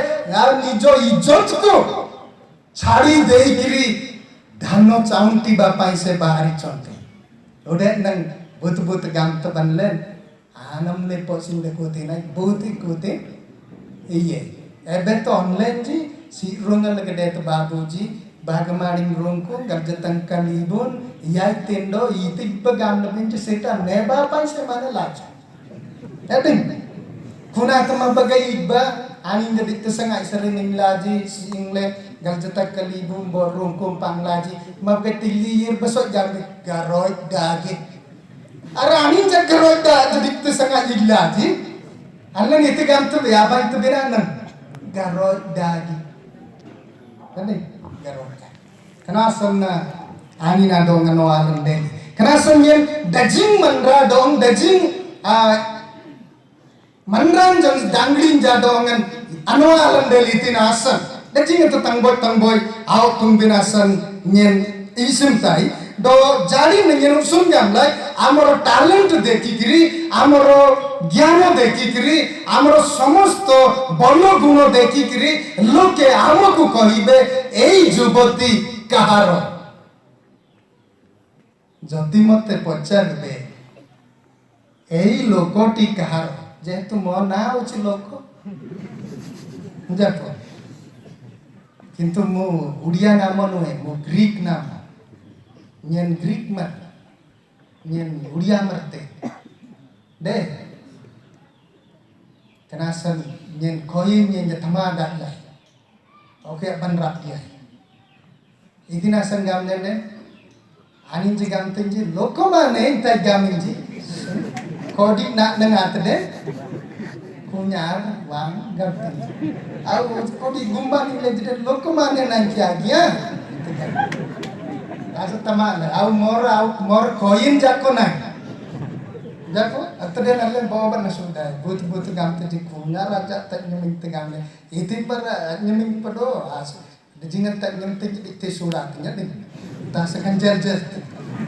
निज इज्जत को छाड़ी देइकरी धन चाउंटीबा पाई से बाहरी चंते ओडे नंग बुत गामत बनले आनमले पसिन देखोते ना बहुत ही कोते ये एबे तो ऑनलाइन जी सी रोंगल गडे तो बाबूजी बागमाड़ी रोंको गरजतंग कलीबुन याय तेंडो इति बगाम नबिंच सेटा नेबा पाइसे माने लाज एतिं खुना तमा बगै इबा आनिंग दित संgai sering inglaji single गरजतंग कलीबुन bo रोंको पांगलाजी मबे तिलीर besok jabe garoy dagi ara anin jak garoy da dikt संgai inglaji alla niti gamtu ya ba itu beranan garoy dagi kan Kenasan ani na dong ano alam den. Kenasan yan daging mandra dong daging mandran jang dangling ja dongan ano alam den itin asan. Daging itu tangboy au tung binasan nyen isim tai do jari nyen usum jam lai amoro talent dekhi kiri amoro ज्ञान देखिकरी आमर समस्त बल गुण देखिकरी लोके आमको कहिबे एई युवती कहार जदि मते पचारबे एई लोकटी कहार जेतु मो ना होछि लोक जाको किंतु मो उड़िया नाम नुहे मो ग्रीक नाम नियन ग्रीक मा नियन उड़िया मरते दे kenasan nyen koyin nyen jatama dak lai oke ban rak ya idina san gam ne anin ji gam tin ji lokoma ne ta gam ji kodi nak dengar tede punya wang gam tin au kodi gumba ni le jide lokoma ne nan kya dia asa tama au mor koyin jako na jako Atade nalle bawa na sudah but gamte di kunga raja tak nyeming tegamne iti par nyeming pado as dijingan tak nyeming te surat nya ni ta sekan jer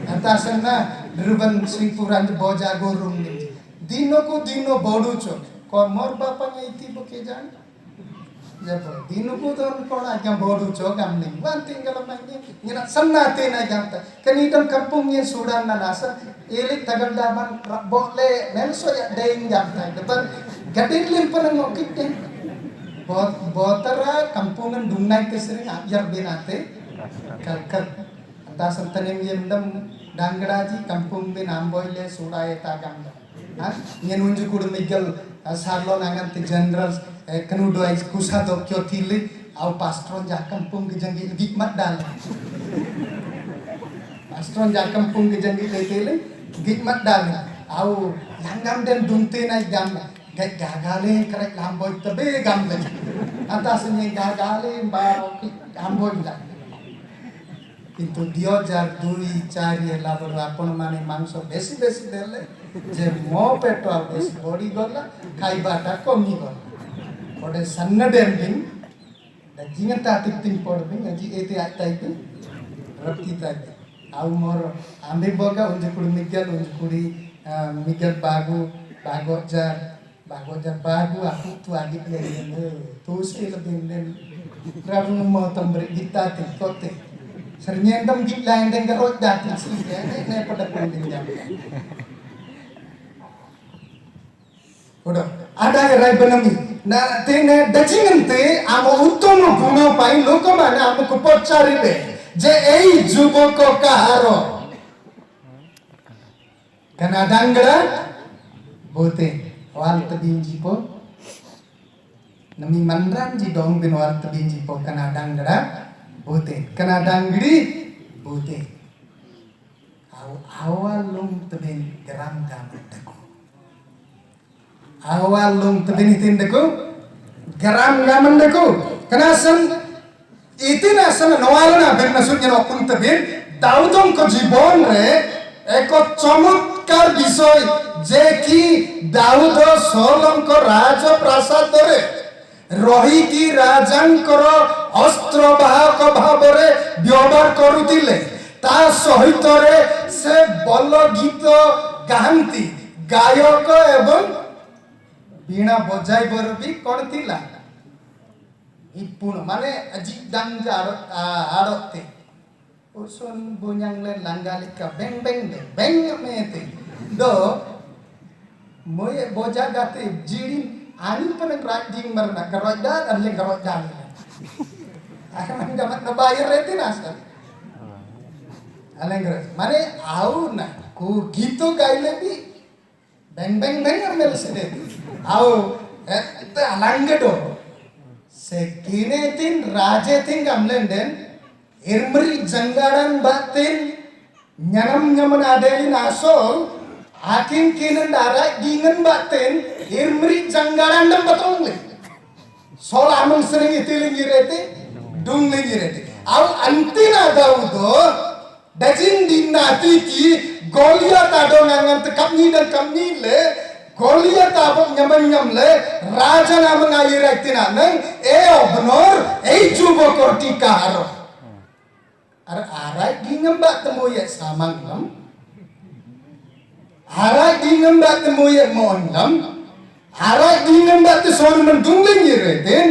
atasana ruban singpuran bawa jago rum ni dino bodu cho ko mor bapanya iti boke jan jabo dino ko don ko na gam bodu cho gam ning wan tinggal mainnya ngina sannate na gamta kanitam kampung nya sudan na nasa ilik tagandaman boleh nelso ya daing gamta depan gading limpan ngokit den botara kampungan dungnai ke sering ajar benate kalkal atasan tanem yendam dangraji kampung ben amboile sudai tagam ha ngen unju kudu migel sarlo nangan te general kenudo ai kusa do kyo tili au pastron ja kampung ke jangi gikmat dal pastron ja kampung ke jangi tele gikmat dal au langam den dungte nai gam gai gagale karek lamboy tebe gam le atasnya gagale ba amboy la কিন্তু দিও যার 2-4 লাভর আপন মানে মাংস বেশি দেলে যে মো পেট আর বেশি বডি গলা খাইবাটা কমি গলা ওডে সন্ন ডেম্পিং জিঙ্গা তাতিং পড়বিং আজি এতে আইতাইবিং রক্তি তাইবে আউ মোর আমবে বগা উঞ্জে কুড়ি মিগেল বাগু বাগজার bagu aku tu agi play tu skill bin rabu mo tambri gita kote sernyendam git lain den garot datin sih ne pada pending jam udah ada rai benami na tene dajingante amo uttomo guno pai lokamane amku pacharibe je ei যুবক kaharo kana dangara bote wal tebinji po nami mandran ji dong bin wal tebinji po kana dangara bote kana dangri bote awal lum tebin geram gamandaku awal lum tebin itindaku geram gamandaku kanasan itina sana nawalna ben nasudnya nokun tebin daudong ko jibon re eko চমৎকার বিষয় যে কি দাউদ সোলঙ্ক রাজ প্রাসাদ রে রহিকি রাজাঙ্কর অস্ত্রবাহক ভাবরে ব্যবহার করুতিলে তা সহিতরে সে বল গীত গাহান্তি গায়ক এবং বীণা বজাইবার বি করতিলা ইপুন মানে আজি দাঙ্গা আড়তে usun bunyang le langgalika beng mete do moye boja gate jirin ani peneng rajing marna karoda alle karoda akan gamat na bayar retin asal alengre mane au na ku gitu gaile bi beng amel sede au eta alangge do sekine tin raje tin gamlenden irmri janggaran batin nyaman adelin asol akin kinan dara gingan batin irmri janggaran dam batong sol amang sering itiling irete dungling irete au antina daudo dajin dinati ki Goliath adong angan tekapni dan kamni le Goliath abong nyam le raja namang ayiraitina nang obnor jubokor tikaharo arai dingem bak temu ya samang lam arai dingem bak temu ya mon lam arai dingem bak te son mendungling yireten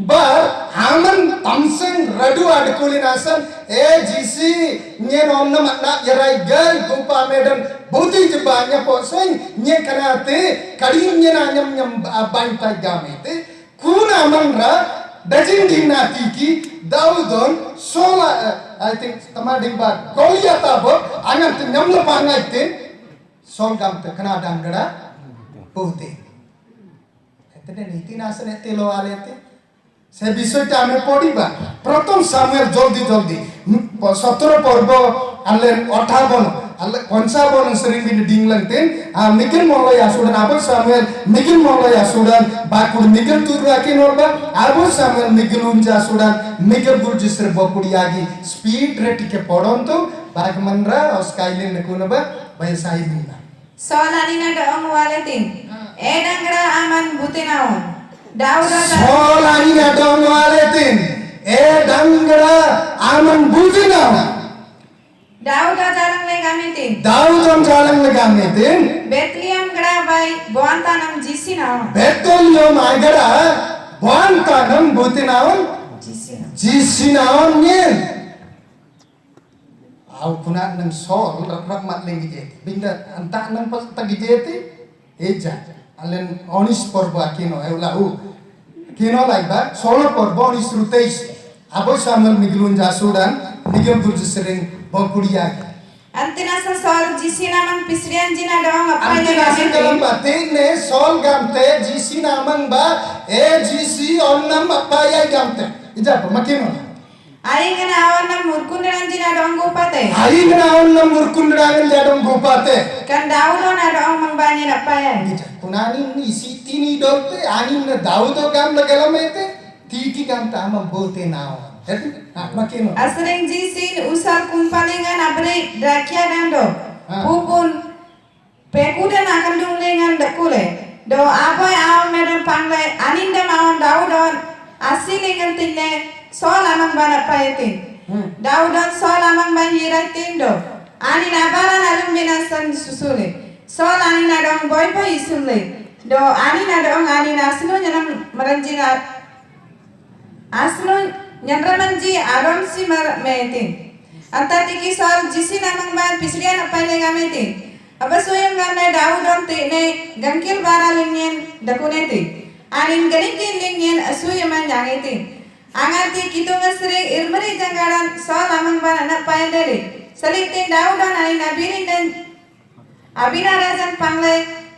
bar aman tamseng radu adkulin asan jisi nyen onna makna yarai gal gupa medan buti jebanya poseng nye kanate kadin nye nyam bantai gamete kuna manra dajin dinati ki Daudon sola I think tamading ba Goliath abo angan te nyamla pangaitin sol gam te kana dangara bote etene niti nasane telo alete se বিষয়টা আমি পড়িবা প্রথম সামুয়েল জলদি 17 পর্ব আল্লেন 58 আল্লে 55 sering dinglang ten mikir molay asudan abu samuel mikir molay asudan bakur mikir turu akin orba abu samuel mikir unja asudan mikir burjisir bokuri agi speed rate ke podonto bag manra oskailin nekunaba bayasai bina Solani na doong waletin. Dangra aman butinaon. Dauda Solani na dong waletin. Dangra aman butinaon. Dauda jarang legamitin. Daudon jalang legamitin. Bethlehem gra bai bontanam jisinaon. Betolium agara bontanam butinaon. Jisinaon nyen. Au kuna nang sol rakmat lengi jeti. Binda anta nang pas tagi jeti. Eja. Alen onis porba kino eulau. Kino laiba solo porba onis ruteis. Abo samal miglun jasudan nigam burju sering bokuriya. Antina sa sol jisinaman pisrian jina doong apa Antina sa dalam batin ne sol gamte jisi namang ba jisi onnam apaya gamte. Ija makino. Aing na awan na murkundan jina doong gupate. Aing na awan na murkundan jadong gupate. Kan daudo na doong mangbanyin apaya. Punani ni siti ni dolte aning na daudo gam lagalamete tiki gam tama bote naon. Makino. Asring jisin usar kumpalingan abre drakya dando. Pupun pekudan akan dunglengan dakule. Do apoy awan medan pangle anindam awan daudon asilingan tille sol amang bana payetin. Daudon sol amang banjiratin do. Ani nabaran alum binasan susule. Sol ani nadong boy boy isule. Do ani nadong ani nasno nyanam meranjingat. Asno nyanramanji aron si metin. Anta tiki sol jisi namang ban pisrian apa legametin. Apa soyang gamne daudon tine gangkil baralingin dakuneti. Anin ganikin lingin asuyman jangetin. Angati kitung sering irmeri janggaran sol amang ban anak payenderi. Salitin daudon anin abirin dan abina rajan pangle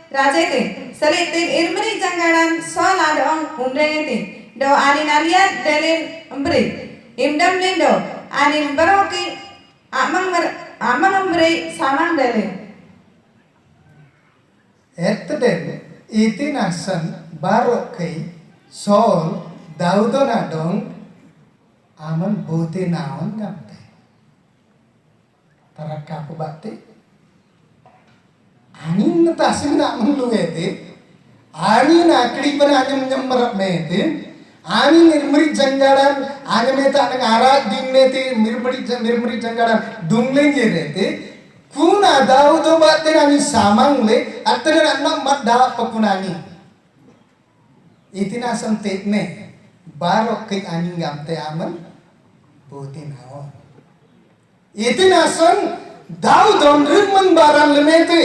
rajetin. Salitin irmeri janggaran sol adong undrengetin. Do anin aliat delin emberi. Imdam lindo anin baroki amang emberi samang delin. Etden itinasan barokai sol daudon adong aman bote naon gamte. Taraka pubate. Anin natasim na mengluete. Anin akli pananyam nyammerap mete. Ani mirmeri janggaran ani meta nang ara dingneti mirmeri janggaran dungleng yerete kuna daudo batte nani samangle atere anna madda pakunani itina santekne barok ke ani gamte aman bote nao itina san daudon rimman baran lemete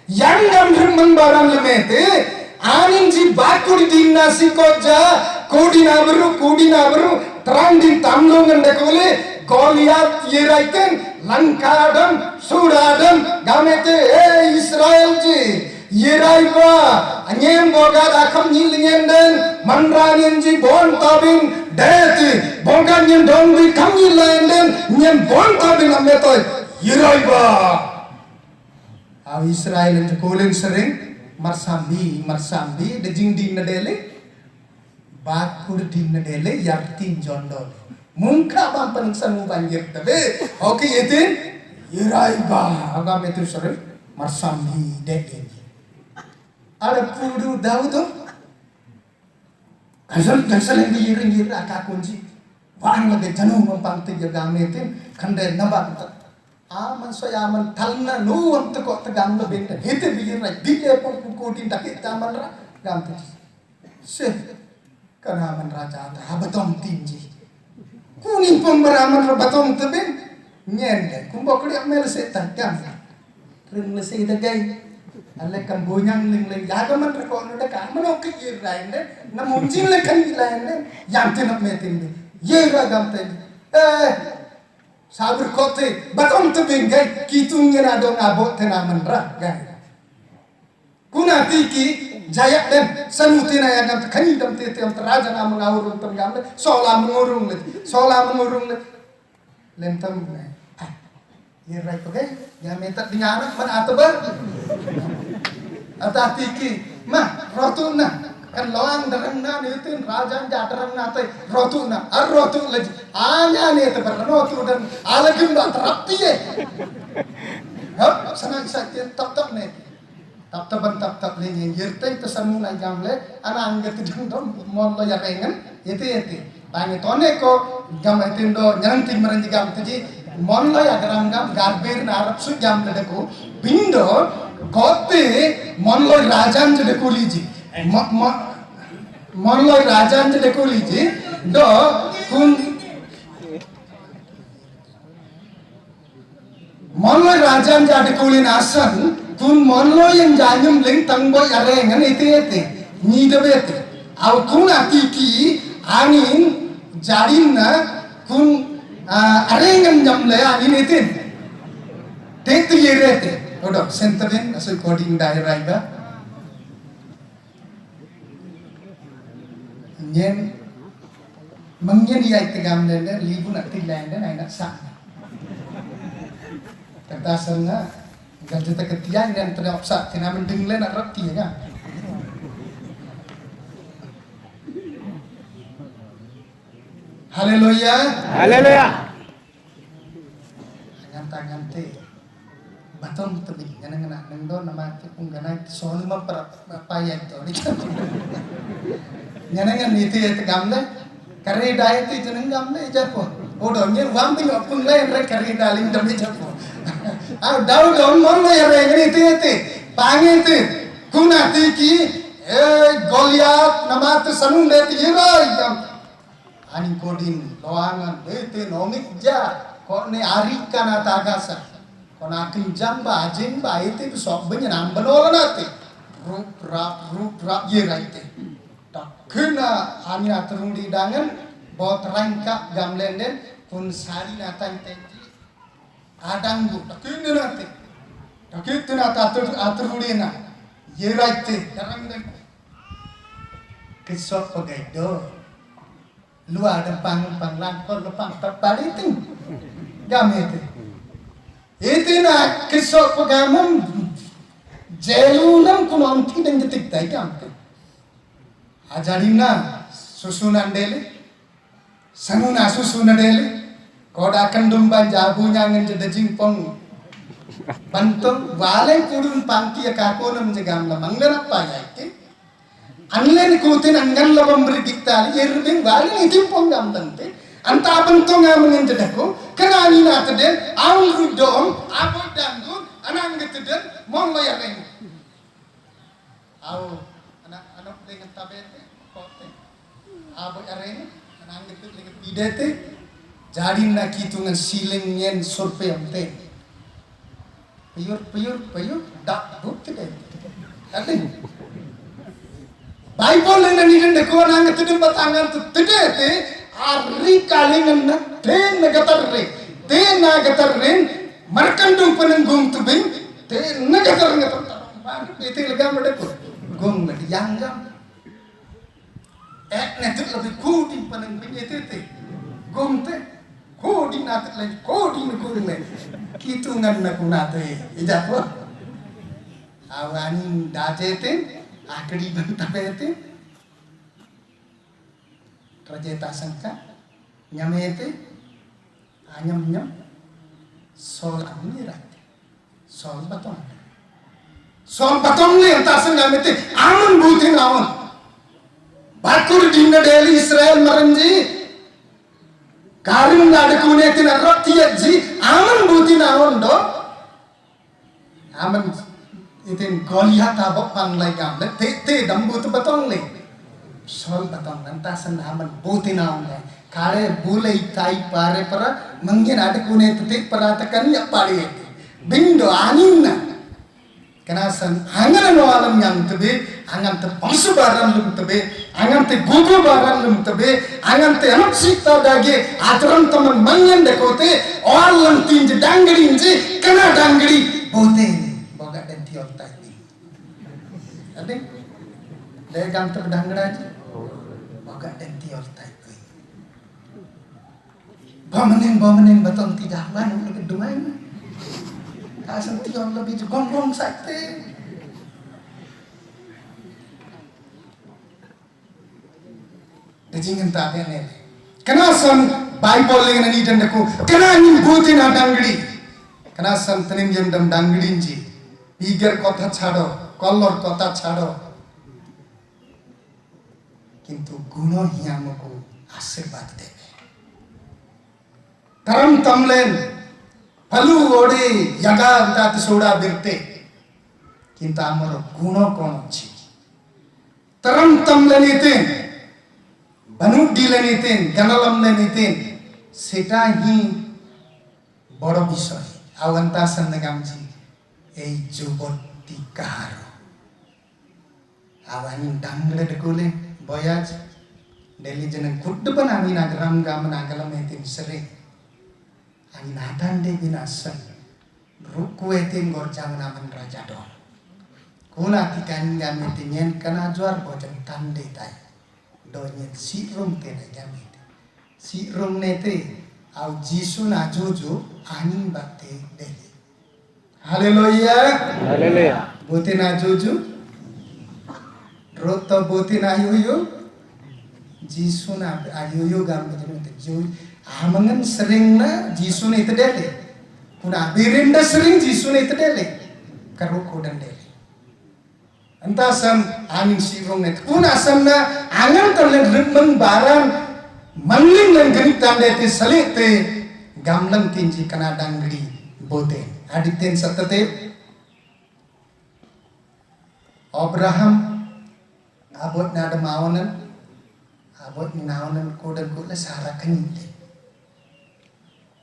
yangam rimman baran lemete anin ji bakuri dinna sikoja Kudi nabru terang di tamlungan dekule Goliath yeraiten Lankadam Suradam gamete Israel ji yeraiba anyem bogad akam nyilingenden manranin ji bon tabin deti bogan nyem dongbi kam nyilenden nyem bon tabin ametoy yeraiba Israel en kulen sering marsambi dejing din nadele bakur din nadele yartin jondol mungka bang pensan banjir tabe oke yetin yirai ba agam itu sering marsambi deke ada pudu daudo kasal yang diiring aka kunci wang lagi janu mampang tiga gametin kande nambak aman saya aman talna nuan teko tegam lebih hite biirai dile pun kukutin takit taman ra gamte se kanaman raja ta batom tinji kuning pemberaman batom teben nyende kumbokli amel setan gam rin le se dagay alle kan bonyang ling yagaman reko no daka manok yirai ne namunjing le kan yirai ne yang tinap metin yera gam te sabur kote batom teben gay kitungnya nadong abot tenaman ra gay kuna tiki Jaya dan sanutina yang kami kani dam tete am teraja na mengawurun tergamle sola mengurung le lentam yerai pake ya meta dinyana man atabar atiki mah rotuna kan loang darang na nitin raja jatarang na te rotuna rotu le anya ne te rotu dan alagim da terapi ye hap sana sakit tok ne tap lengen yerte to sanu na gamle ana angget ding do mon lo ya rengen yete bangi tone ko gam etindo nyan tim maranji gam tuji mon lo ya garam gam garber na arab su gam de ko bindo kote mon lo rajan de ko liji mon lo rajan de ko liji do kun mon lo rajan ja de ko lin asan kun mon lo yang janyum ling tangboy arengan ete ni de bete au kun atiki angin jarin na kun arengan jamle angin ete te yerete odo sentren aso coding daerah iba nyen mangyen ya itegam lende libu nak tilende na nak sa kata sana Gajah ketian dan terapsak kena mendenglen nak reti ya. Haleluya. Haleluya. Ngante batom tebi ngana nendo nama unggana soal ma payat to ni. Ngana niti et gamle kare dai ti jeneng gamle japo. Odo nyer wampi opung lain re kare daling demi japo. Daud mon lo ya rengni te pangete kuna tiki Goliath namat sanung de tira idam ani kodin loangan bete nomik ja ko ne arika na tagasa ko na kin jamba ajimba ite sok benya nambano nate rup rap ye raite tak kena ani atrung di dangan bot rangka gamlenden kun sari na tante adanggu takin nanti takit na aturulina yeraite darang dan kisok pagaido lu ada panglang kor lepang terpaliting gamete itu na kisok pagamum jelunam kunom tideng detik tai gamte ajarina susunan dele sanuna susunan dele Koda kendum banja punya ngin jeda jingpong bantung wale kurun pangki kako nam jegam la manglan apa ya itu anlen kutin anggan la memberi dikta yerbing wale jingpong gam tante anta bantung ngam ngin jeda ko kenani na tede awul rudom abot dangun anang geteden mong lo ya reng aw anak dengan tabete kote abot ya reng anang geteden bidete Jadi nak hitungan siling yen survei amte. Payur dak bukti deh. Ada. Bible yang ni den deko nang tudem batangan tu tede te ari kalingan na ten nagatar ren markandung penenggung tubing te nagatar baru itu legam deko gong na dianggam. Netut lebih kuding penenggung itu te gong te Koding natik lagi, koding lagi. Kitungan nak nate, ijat wah. Awani dajete, akadi bantabete. Trajeta sangka, nyamete, anyam sol amirat, sol batong le tasan nyamete, amun butin amun. Bakur dinna Delhi Israel maranji. Karim nada kune tina rakyat ji aman butina ondo aman itin Goliath abok panglai gamle te dambu tu batong le sol batong nantasan aman butina ondo kare bulai tai pare para mangin ada kune te peratakan ya pare bindo aninna kenasan angan no alam yang tebe angan te pasu barang lum tebe angan te gugu barang lum tebe angan te anak sita dage aturan teman manyan dekote alam tinje dangri inje kena dangri bote boga dan tiok tadi ade le gantar dangra aja boga dan tiok tadi bameneng batong tidak lan keduanya Asan tiyon lebih gong sakte. Dejingin tape ne. Kenasan Bible lengan ni dendaku. Kena nyimbutin adangli. Kenasan tenim jendam danglin ji. Iger kota chado. Colour कथा छाड़ो किंतु गुण ही हमको आशीर्वाद देवे तरम तमलेन फलू ओडे यगा अंतात सोड़ा बिरते किंतु आमर गुण कौन अच्छी तरम तमलेनिते बनुडी लेनिते गनलम लेनिते सेटा ही बड़ विषय आवंता संदगाम जी ए जुबती कहारो आवानी डांगले डकोले बयाज डेली जन गुड बनानी नागराम गाम नागलम एतिन सरे ani natande binasan ruku etin gorjang naman raja don kuna tikan gam etinyen kana juar bojang tande tai donyen si rum tena gamit si rum nete au jisu na jojo anin bakte deli haleluya haleluya bote na jojo roto bote na yuyu jisu na ayuyu gam betul jojo amangan sering na jisu na itu dele kuna birinda sering jisu na itu dele karuko dan dele entah sam anin sirong net kuna sam na angan terlen ritmen baran mangling lan ganit tanda te salite gamlang tinji kana dangri bote aditen satate Abraham abot na damawanan abot nawanan kodan kula sara kanite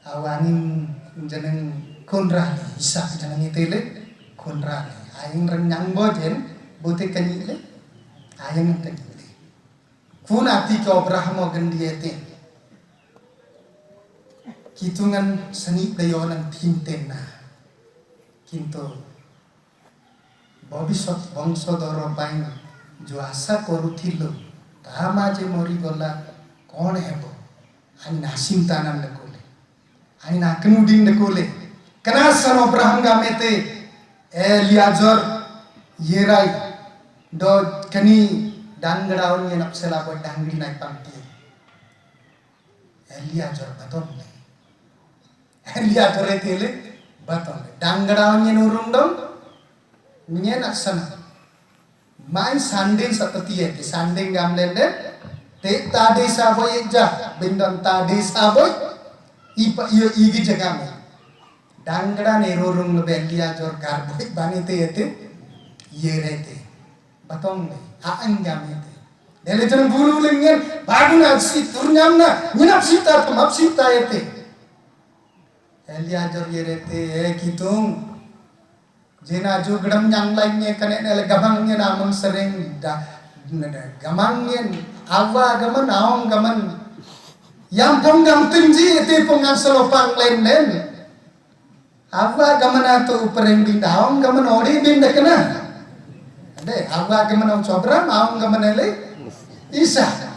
awanin janang konrali isa janang itele konrali ayang renyang bojen bote kanile ayang kanile kunati ke Abraham ogan diete kitungan seni dayonan tintena kinto भविष्यत वंशधर जो आशा करुथिलु ताहा माजे मरीगला कौन हेबो अनि नासिमतानाम नकोले अनि नाकनुडिन नकोले कनासन अब्राहम गामेते एलियाजर येराई दो कनी डांगड़ावन ये नपसेला को डांगड़ी नाइ पांती एलियाजर बतोले एलियाजर तेले बतोले डांगड़ावन ये नूरुंडम Nyen aksana main sanding seperti itu sanding gamlende te tadi saboy ja bindon tadi saboy ipa iyo igi jagame dangda nerorung lebellia jor garboy banite ete yerete batong ne aan gamete dele jon bulu lengen baguna si turnyamna nyinap sita tumap sita ete elia jor yerete kitung Jena jugdam yang lainnya kene nele gamangnya namun sering da gamangnya awa gaman aong gaman yang ponggam tinggi itu ponggang selopang lain awa gaman atau upereng binda aong gaman ori binda kena ade awa gaman aong sobram aong gaman ele isa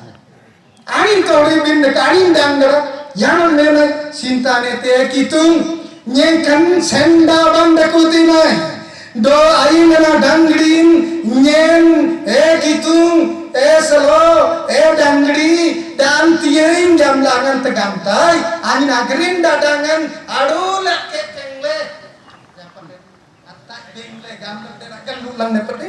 anin tori binda kanin dangara yang nele sintane te kitung nyekan senda banda kutinai do aingana dangdin nyen kitung selo dangdi dan tiein jamlangan tegamtai ani nagrin dadangan adula ketengle atak dingle gamle denakan lulang nepete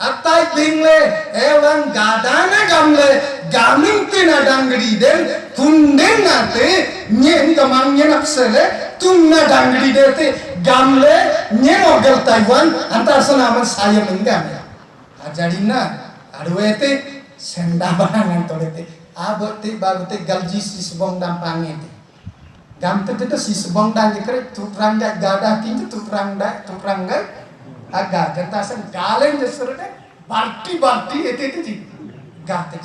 atak dingle ewan gadana gamle gaming tina dangdi den kunden nate nyen gamangnya napsele tunna dangdi dete gamle nyen ogal Taiwan antar senaman saya menggam ajadina aduete senda bangan tolete abote bagote galji si sebong dampangete gam tete si sebong dan jekre tutrangga gada kintu tutrangga aga gentasan galen jesurde barti ete ji gate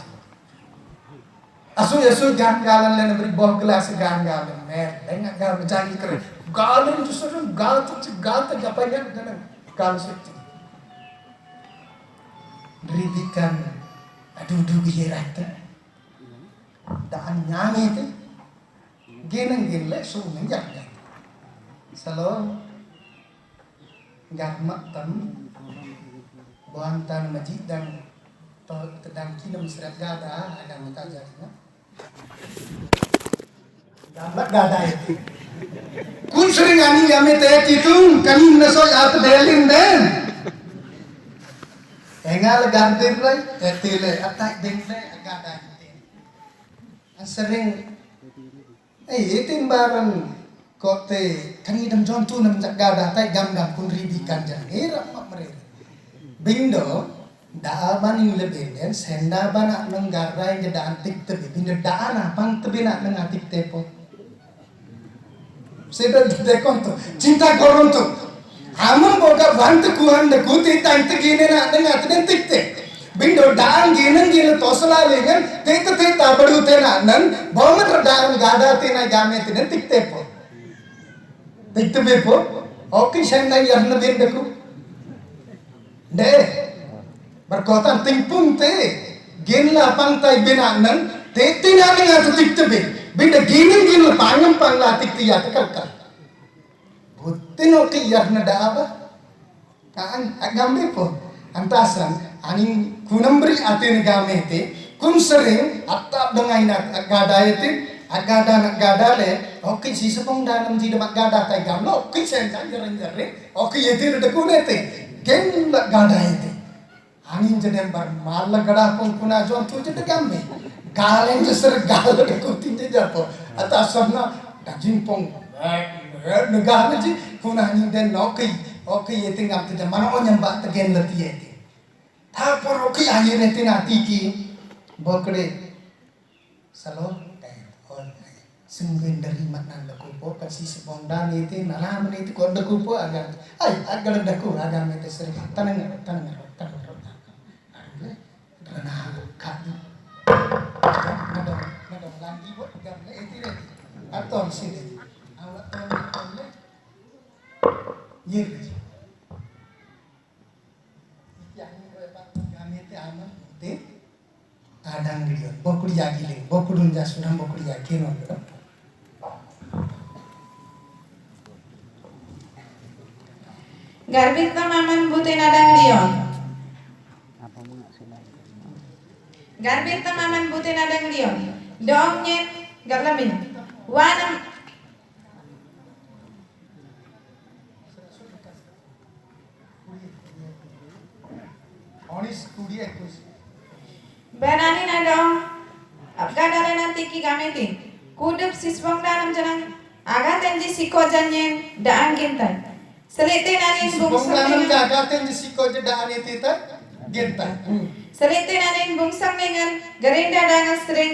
asu gan galan len beri boh gelas gan galan mer lenga gal mencari kere galan justru gal japanya dengan gal suci berikan aduh bihirata dan nyanyi itu geneng su menjak salo gakmak tam buantan majid dan tedang kina musrat gada ada mutajarnya gambar gada itu kun sering ani yame te kitung kanin naso at delin den Tingal gantir rai, tile atak dengle agada itin. Sering, itin barang kote kani dam jontu nam agada tai gam kun ribikan jang era mak mere. Bindo da baning lebenen senda bana nang garai je da antik tebi bindo da ana pang tebi nak nang antik tepo. Seda de konto cinta goronto. Amun boga vant kuhan de kuti tang te gine na nang atden tikte. Bindo daan gine gine tosala lengan te tabadu te na nan bomat daan gada te na game te tikte po. Tikte be po. Oki senda yarna bindo ku. De berkota tingpung te ginla pangtai binanan te tinang at tikte be. Bindo gine pangam pangla tikte ya te kalka. Tino ki yarna daaba kaan agambe po antasan aning kunambri atin gamete kun sering atap dengai nak agada ite agada nak gada le oki sisapong danam ji demak gada tai gam lo oki senta jarang oki yete de kunete ken nak gada ite aning jeden bar mal gada pun kuna jon tu jede gambe galen jeser gal de kutin je japo atasana dajimpong negara ji kuna ni den oki yete ngam te mana o nyamba te gen lati yete tapor oki ayere te na tiki bokre salo on sungguh dari makna lakupo kasi sebondan yete nalam ni te kon lakupo agar agar daku agar mete seri tanang rana kadi nado lagi buat agar yete atau sini Yer. Yang kami te aman te tadang dia. Bokuri yagiling, bokudun jasuram bokuri yakin on. Garbit tamaman butin adang lion. Garbit tamaman butin adang lion. Dongnya garlamin. Wanam Banani nadong abgadare nanti ki gameti kudup siswang danam janang agaten ji siko janyen daan gintan selete nanin bungsang danam agaten ji siko daan itita gintan selete nanin bungsang dengan gerinda dangan sering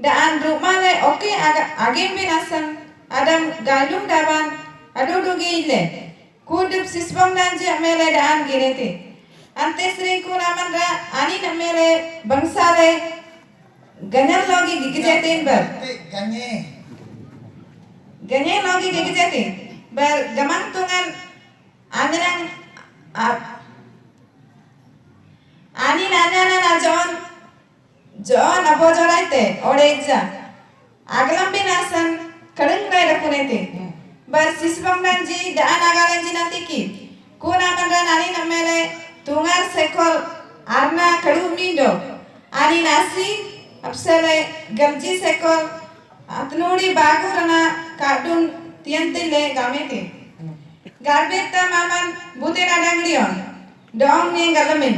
daan rumale oke agem binasan adam galung daban adudugi ile kudup siswang danji mele daan gineti Ante sering kulaman ra ani namere bangsare ganyan logi gigijetin bar ganyan logi gigijetin bar gamang tungan anang ani nanyana na John abo joraite oreja aglam binasan kadang rai rakunete bar sisbang danji daan agalenji natiki kulaman ra ani namere Tungar sekol arna kadu mindo ani nasi apsale gamji sekol atnuri bagu rana kadun tiantile gamete garbeta maman bute nadanglion dong ni galamin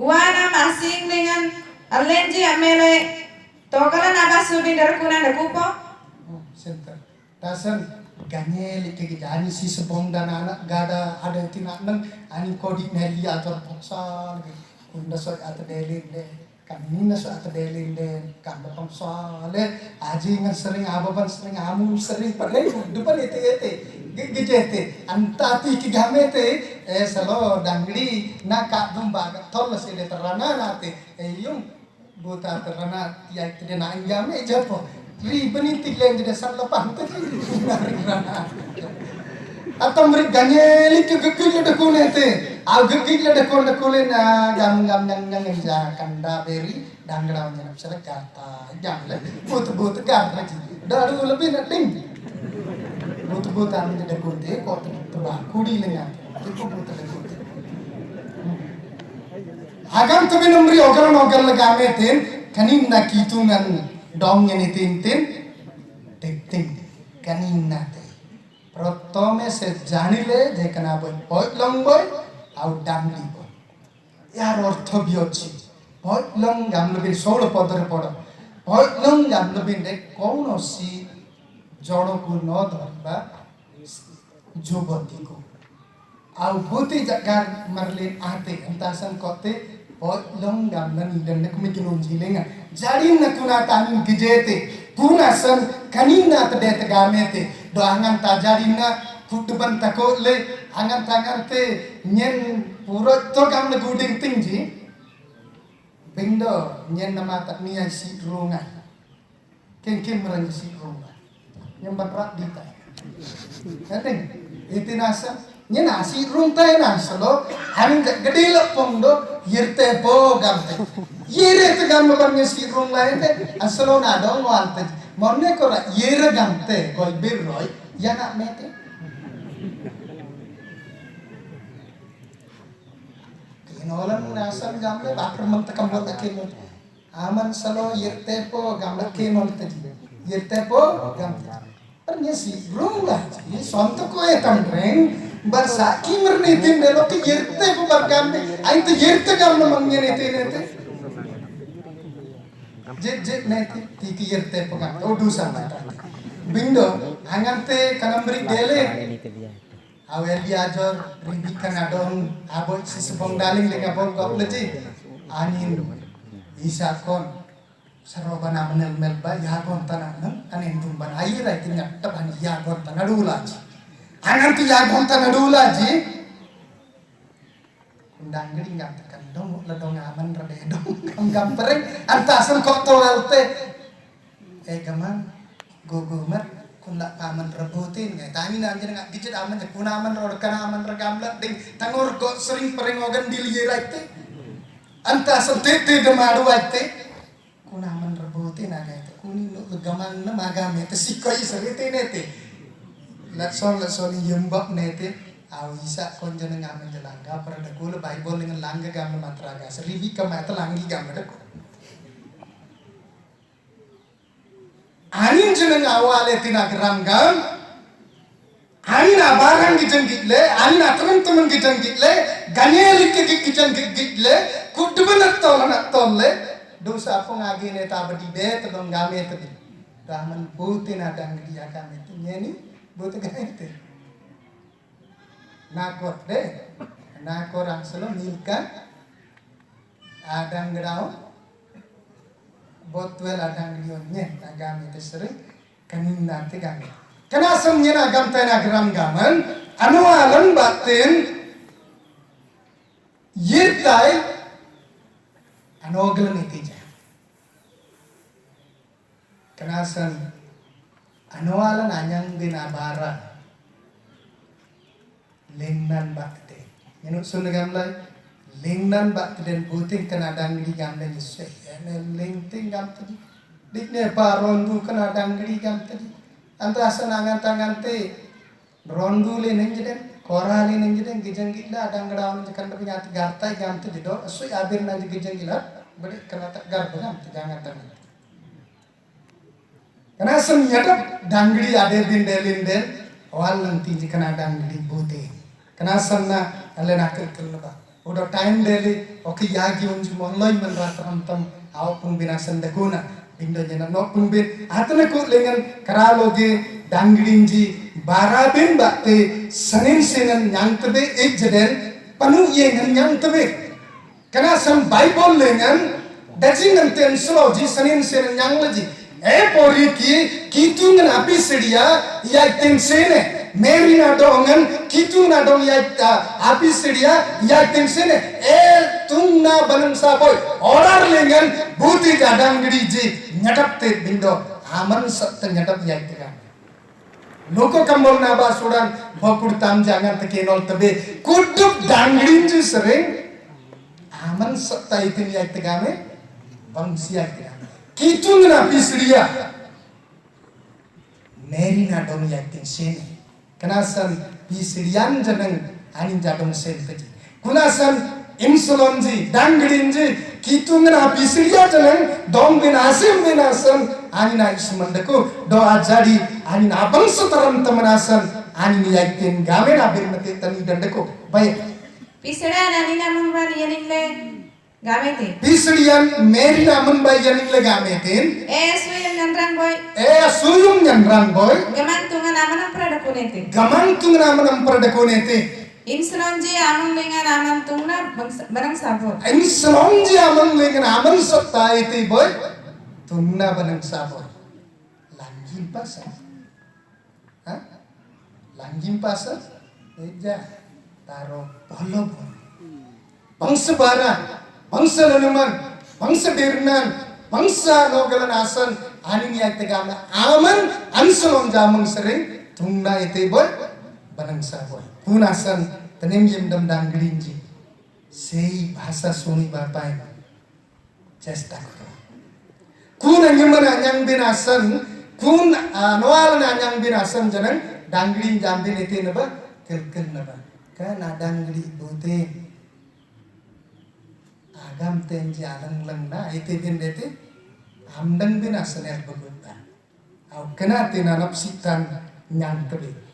wana masing dengan alenji amele togala nabasu bindar kuna nakupo center tasan ganye like jani si sebong dan anak gada ada tina nang ani kodik neli atau pongsal kunda so atau delin de kami na so atau delin de kanda pongsal aji ngan sering ababan sering amu sering padai depan ete gejete antati ki gamete salo dangri na ka dumba tol se de terana nate yung buta terana ya ite na ingame japo Ribani tiglen jadi salapan tu rana. Atau mereka ganyeli tu gegil ada kunete. Au gegil ada kunete na gam yang kanda beri dangra menyap sila kata jam le. But gam lagi. Daru lebih nating. But anu jadi kunete kau tebak kudi lengan. Itu but kunete. Agam tu benumri ogal lagametin kanin nak hitungan dong yang tintin ting kanin nate protome se janile je kana boy long boy au damli boy यार अर्थ भी अच्छी बहुत गामलबिन 16 पदर पड़ बहुत गामलबिन रे कौन सी जड़ को न धरबा युवती को आउ भूति जगह मरले आते अंतासन कोते बहुत गामलन इलन को मिकिनो जिलेंगा जाड़ी न कुना तानी गिजेते कुना सन कनीना तदेत गामेते do angan tajarina kutuban takut le angan tangan te nyen purut to kam le guding tingji bindo nyen nama tak niya si runga ken merang si runga yang batrak dita ngateng itinasa nyen nasi rung tay nasa lo hamin gede lo pongdo yirte po gamte yire te gam ban si rung lain te asalo na dong wante morne ko ra yere gamte koi bir roy ya nak mete kinolan nasan gamle bakar mentekam buat akin aman salo yerte po gamle kinol tadi yerte po gamte pernya si rung lah ini sonto ko etam reng barsaki mernitin delo ki yerte po bargambe ain to yerte gamle mangnete nete jet nete tiki yerte po gamte o dusa mata bindo hangante kanambri dele awel diajor ribikan adong aboy sisebong daling dengan bong kau leji anin isakon sarobana menel melba yagon tananam anin tumban air itu nyak taban yagon tanadulaji hangantu yagon tanadulaji undang gering ngam tekan dong ledong aman rade dong gampereng antasan kok toelte gamang gogomer kunda aman rebutin ya tani nanya nggak gijit aman ya kuna aman rokan aman regamlat ding tangor go sering perengogan diliraite anta sentete demadu ate kuna aman rebutin ada itu kuni lu gaman na magame te sikoi serite nete latson yembak nete aw isa konjana ngamen jelangga pada kula bible dengan langga gamen matraga seribi kamata langgi gamen anin jeneng awale tina geranggam anin abarang gijangitle anin teman-teman gijangitle ganyelik gijangitle kudubenak tolle dosa apa ngagine tabadi be tedong game tedi rahman putin adang dia kami itu nyeni butuh gaite nakot de nakorang selo milkan adang gerau botwel adang dionye agam itu sering kanin nanti kami kena semnya agam tena gram gaman anu alam batin yirtai anu gelan itu ja kena sem anu alam anyang binabara lingnan bakte menurut sunagam lai lingnan bakte dan puting kena dangdi gamdan Yesus ene lingting gam tadi dikne parondu kena dangdi gam tadi anta asanangan tangante rondu le nenjeden korali nenjeden gijang gila dangdaun jekan penyati gartai gam tadi do asui abir na gijang gila bade kena tak gar bagam jangan tangan kena sem yadap dangdi ade din delin wal nanti jikana dangdi puting kena sanna alena kelba udah time deli oke yagi unju molloi menrat rantam au pembinasan dakuna bindo jena no pumbin atana ku lengan karaloge dangdinji barabin bakte sanin senen nyangtebe ejden panu yengan nyangtebe kana sam bible lengan dajingan ten sloji sanin senen nyanglaji pori ki kitungan api sedia ya ten sene Mary na dongan kitu na dong ya api sedia ya tension tung na banam saboy order lengan buti jadang gidi ji nyatap te bindo aman sat nyatap ya tiga loko kambol na ba sudan bapur tam jangan te kenol tebe kuduk dangrin ji sering aman sat itin ya tiga me bangsi ya tiga kitu na api sedia Mary na dong ya tension kenasan pisirian janang anin jadong sentaji kunasan insulonji dangrinji kitungna pisiria janang dong binasan anin aismandaku do ajari anin abang sutaram tamanasan anin yakin gamen abir mate tani dandaku baik pisira nani namang ban yenile Gamete. Pislian Mary namun bay janing le gametin. Suyum nyanrang boy. Suyum nyanrang boy. Gamantungan aman ang pradakunete. Gamantung naman ang perdekonete. Insulonji amang lingan aman tungna barang sabor. Ini selonji amang lengan amang sotta ite boy. Tunna banang sabor. Lanjim pasar. Hah? Lanjim pasar. Eja taro bolo boy. Bangsa bara, bangsa laluman, bangsa dirnan, bangsa nogalan asan. Aning yak tegama aman anselong jamang sering tungna ite boy. Banang sabor. Kunasan tenem jem dam danglinji. Sei bahasa suni bapai. Cesta ko. Kun nyamana nyang binasan, kun noal na nyang binasan janang danglin jambin ite naba kelken naba. Kana dangli bote. Agam tenji alang lang na ite bin ite amdang binasan er bebuta. Au kena tinanap sitan nyang tebe.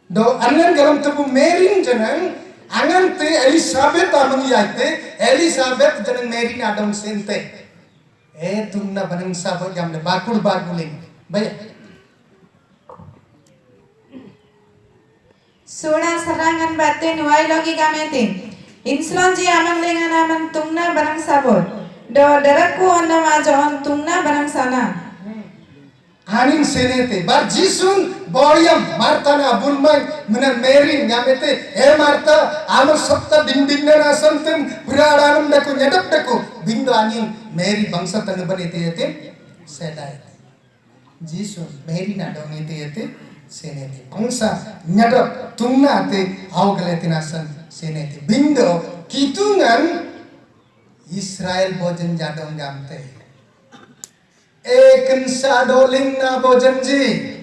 Do angan galam tebu Mary janang angan te Elizabeth amang yaite Elizabeth janang Mary na adong sente tumna banang sabot gamle bakur baguling bay Soda serangan batin wai logi gamete. Insulonji amang lingan aman tungna barang sabor. Do daraku onna majon tungna barang sana. aning senete bar jisun boyam Marta na bulmay minan Mary ngamete Marta amar sabta dinding na nasantem puraranam dako nyadap dako bindo aning Mary bangsa tang banete ete sedai jisun Mary na dong ete senete bangsa nyadap tungna ate awgalete nasan senete bindo kitungan Israel bojan jadong gamte Eken sadoling na bojanji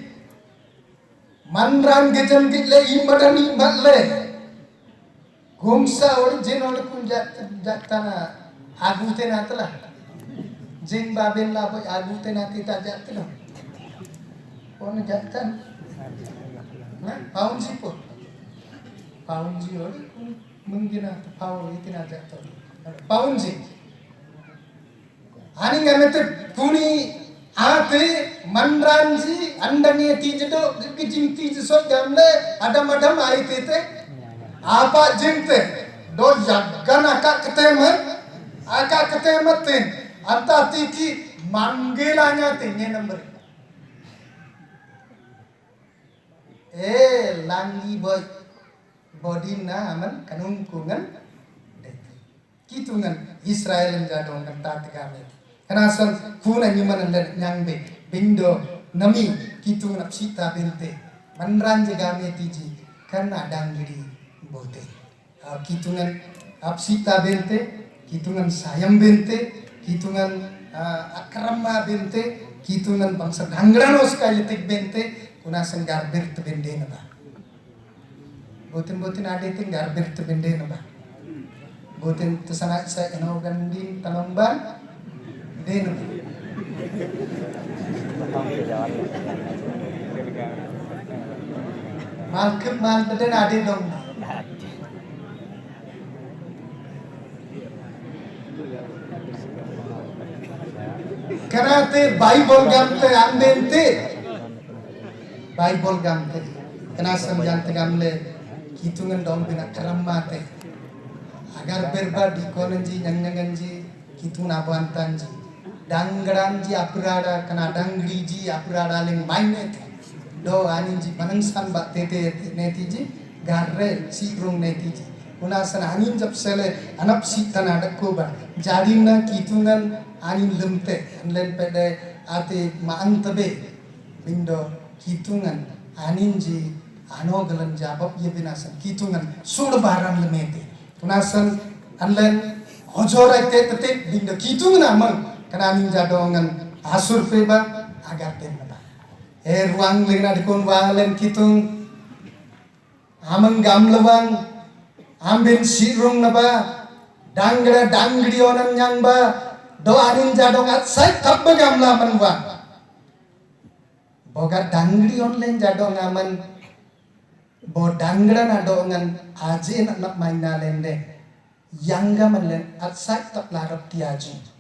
manran gejan gitle imadan imatle gumsa origin ol kun jatana agute na tala jing babel la boy agute na tita jatlo kon jatan na paunji po paunji ol mungina pau itina jatto paunji ani ngamete puni ate manranji andane tijdo kijing tij so gamle adam aite te apa jingte do jaggana ka ketema aka ketemate anta tiki manggilanya te nye number langi boy bodina aman kanung kungan kitungan Israel jadong kan tatikame Kanasan kuna nyuman nyangbe bindo nami kitung napsita bente manranje game tiji kana dangri bote kitungan apsita bente kitungan sayam bente kitungan akrama bente kitungan bangsa dangranos kayetik bente kunasan garber tebende naba boten ade ting garber tebende naba boten tesana sa eno ganding talongban Deno. Malkep malpeden ade dong. Karate Bible gamte ambente. Bible gamte. Kenasam jante gamle hitungan dong bina karamate. Agar berbadi konenji nyanganji hitun abantanji. Dangranji apurada kana dangriji apurada ling mainet do aninji manangsan ba tete netiji garre sigrung netiji kunasan anin jab sele anap sitana dakko ba jadina kitungan anin lemte anlen pede ate maantabe bindo kitungan aninji anogalan jabab ye binasan kitungan sur baran lemete kunasan anlen hojora tete bindo kitungan amang Kanamin jadongan asur peba agar tenaba. Ruang lena dikon walen kitung amang gamlewang ambin sirung naba dangra dangri onan nyang ba do anin jadong at sai tabba gamla manwa. Boga dangri on len jadong aman bo dangra na dongan aje nak maina lende yangga malen at sak tak larap tiaji.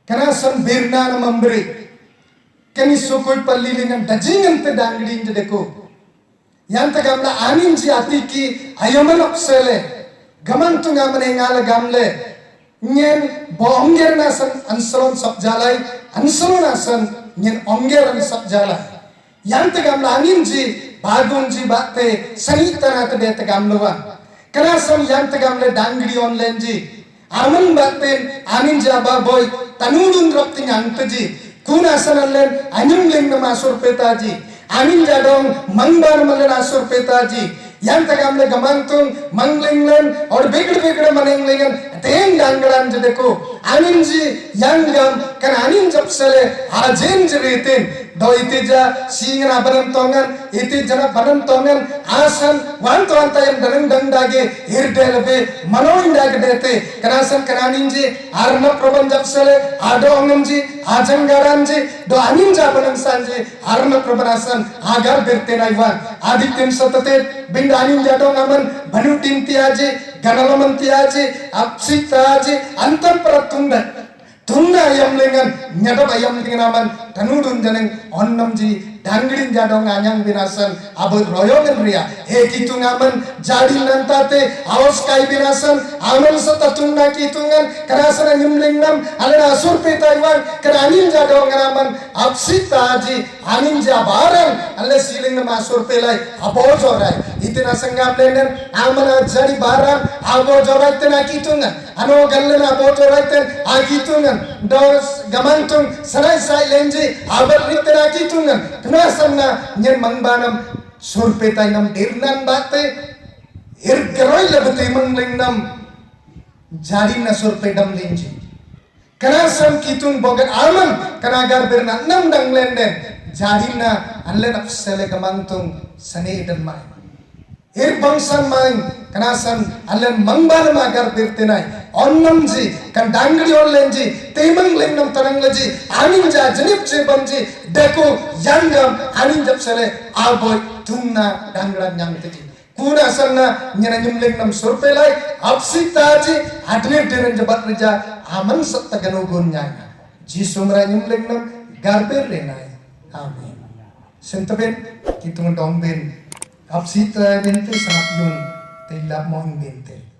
Karena san birna na memberi kani sukoi palilingan dajingan te dangding jedeko. Yang tagamla anin ji atiki ayamanok sele gaman tunga menengala gamle nyen bonger nasan ansalon sab jalai ansalon nasan nyen onger an sab jalai. Yang tagamla anin ji bagun ji batte sanita na te tagamlawan. Karena san yang tagamle dangdi online ji aman batten anin jaba boy tanudun rok tingang teji kuna sanalen anyum leng nama surpetaji anin jadong mangbar malen asurpetaji yang tagamle gamantung manglenglen और बिगड़ manenglengan teng danggalan jedeko anin ji yang gam kan anin jab sele ajen jereten do itija singna banantongan iti jana banantongan asan wantanta yang dareng dage irdelbe manoin dage dete kanasan kananin ji arna proban jab sele ado ongam ji ajanggaran ji do anin ja banan sanji arna probanasan agar berte naiwan adikten satate bindanin jado ngaman banutin tiaji ganalaman tiaji apsita ji antam pratunda Tunda ayam lengan nyadap ayam tinganaman tanudun janeng onnam ji dangdin jadong anyang binasan abot royongan ria kitu ngaman jadi nantate awas kai binasan amal satatunda kitungan kerasan anyum lengnam alena surpe taiwan keranin jadong ngaman apsita ji anin jabaran alle siling nama surpe lai abojorai itina sangam lengan amana jadi barang abojorai tena kitungan ano gallena abojorai ten akitungan dos gamantung sarai sai lenji abar ritena kitungan kenasanna nyen mangbanam surpetai nam dirnan bate irgeroi lebete manglengnam jarina surpedam lenji kenasan kitung bogat aman kenagar berna nam dang lenden jarina anlen apsele gamantung sane dan mai bangsan main kenasan allen mangbar magar birtenai onnam ji kan dangdi online ji temang lengnam tarang leji anin ja janip je banji deko yangam anin jap sele aboy tumna dangran yang teji kuna sanna nyana lengnam surpelai apsita ji adne deren jabat reja aman satta ganogon nyana ji sumra lengnam garber renai amin sentaben kitung domben apsita bente sangat yun tilap mohon bente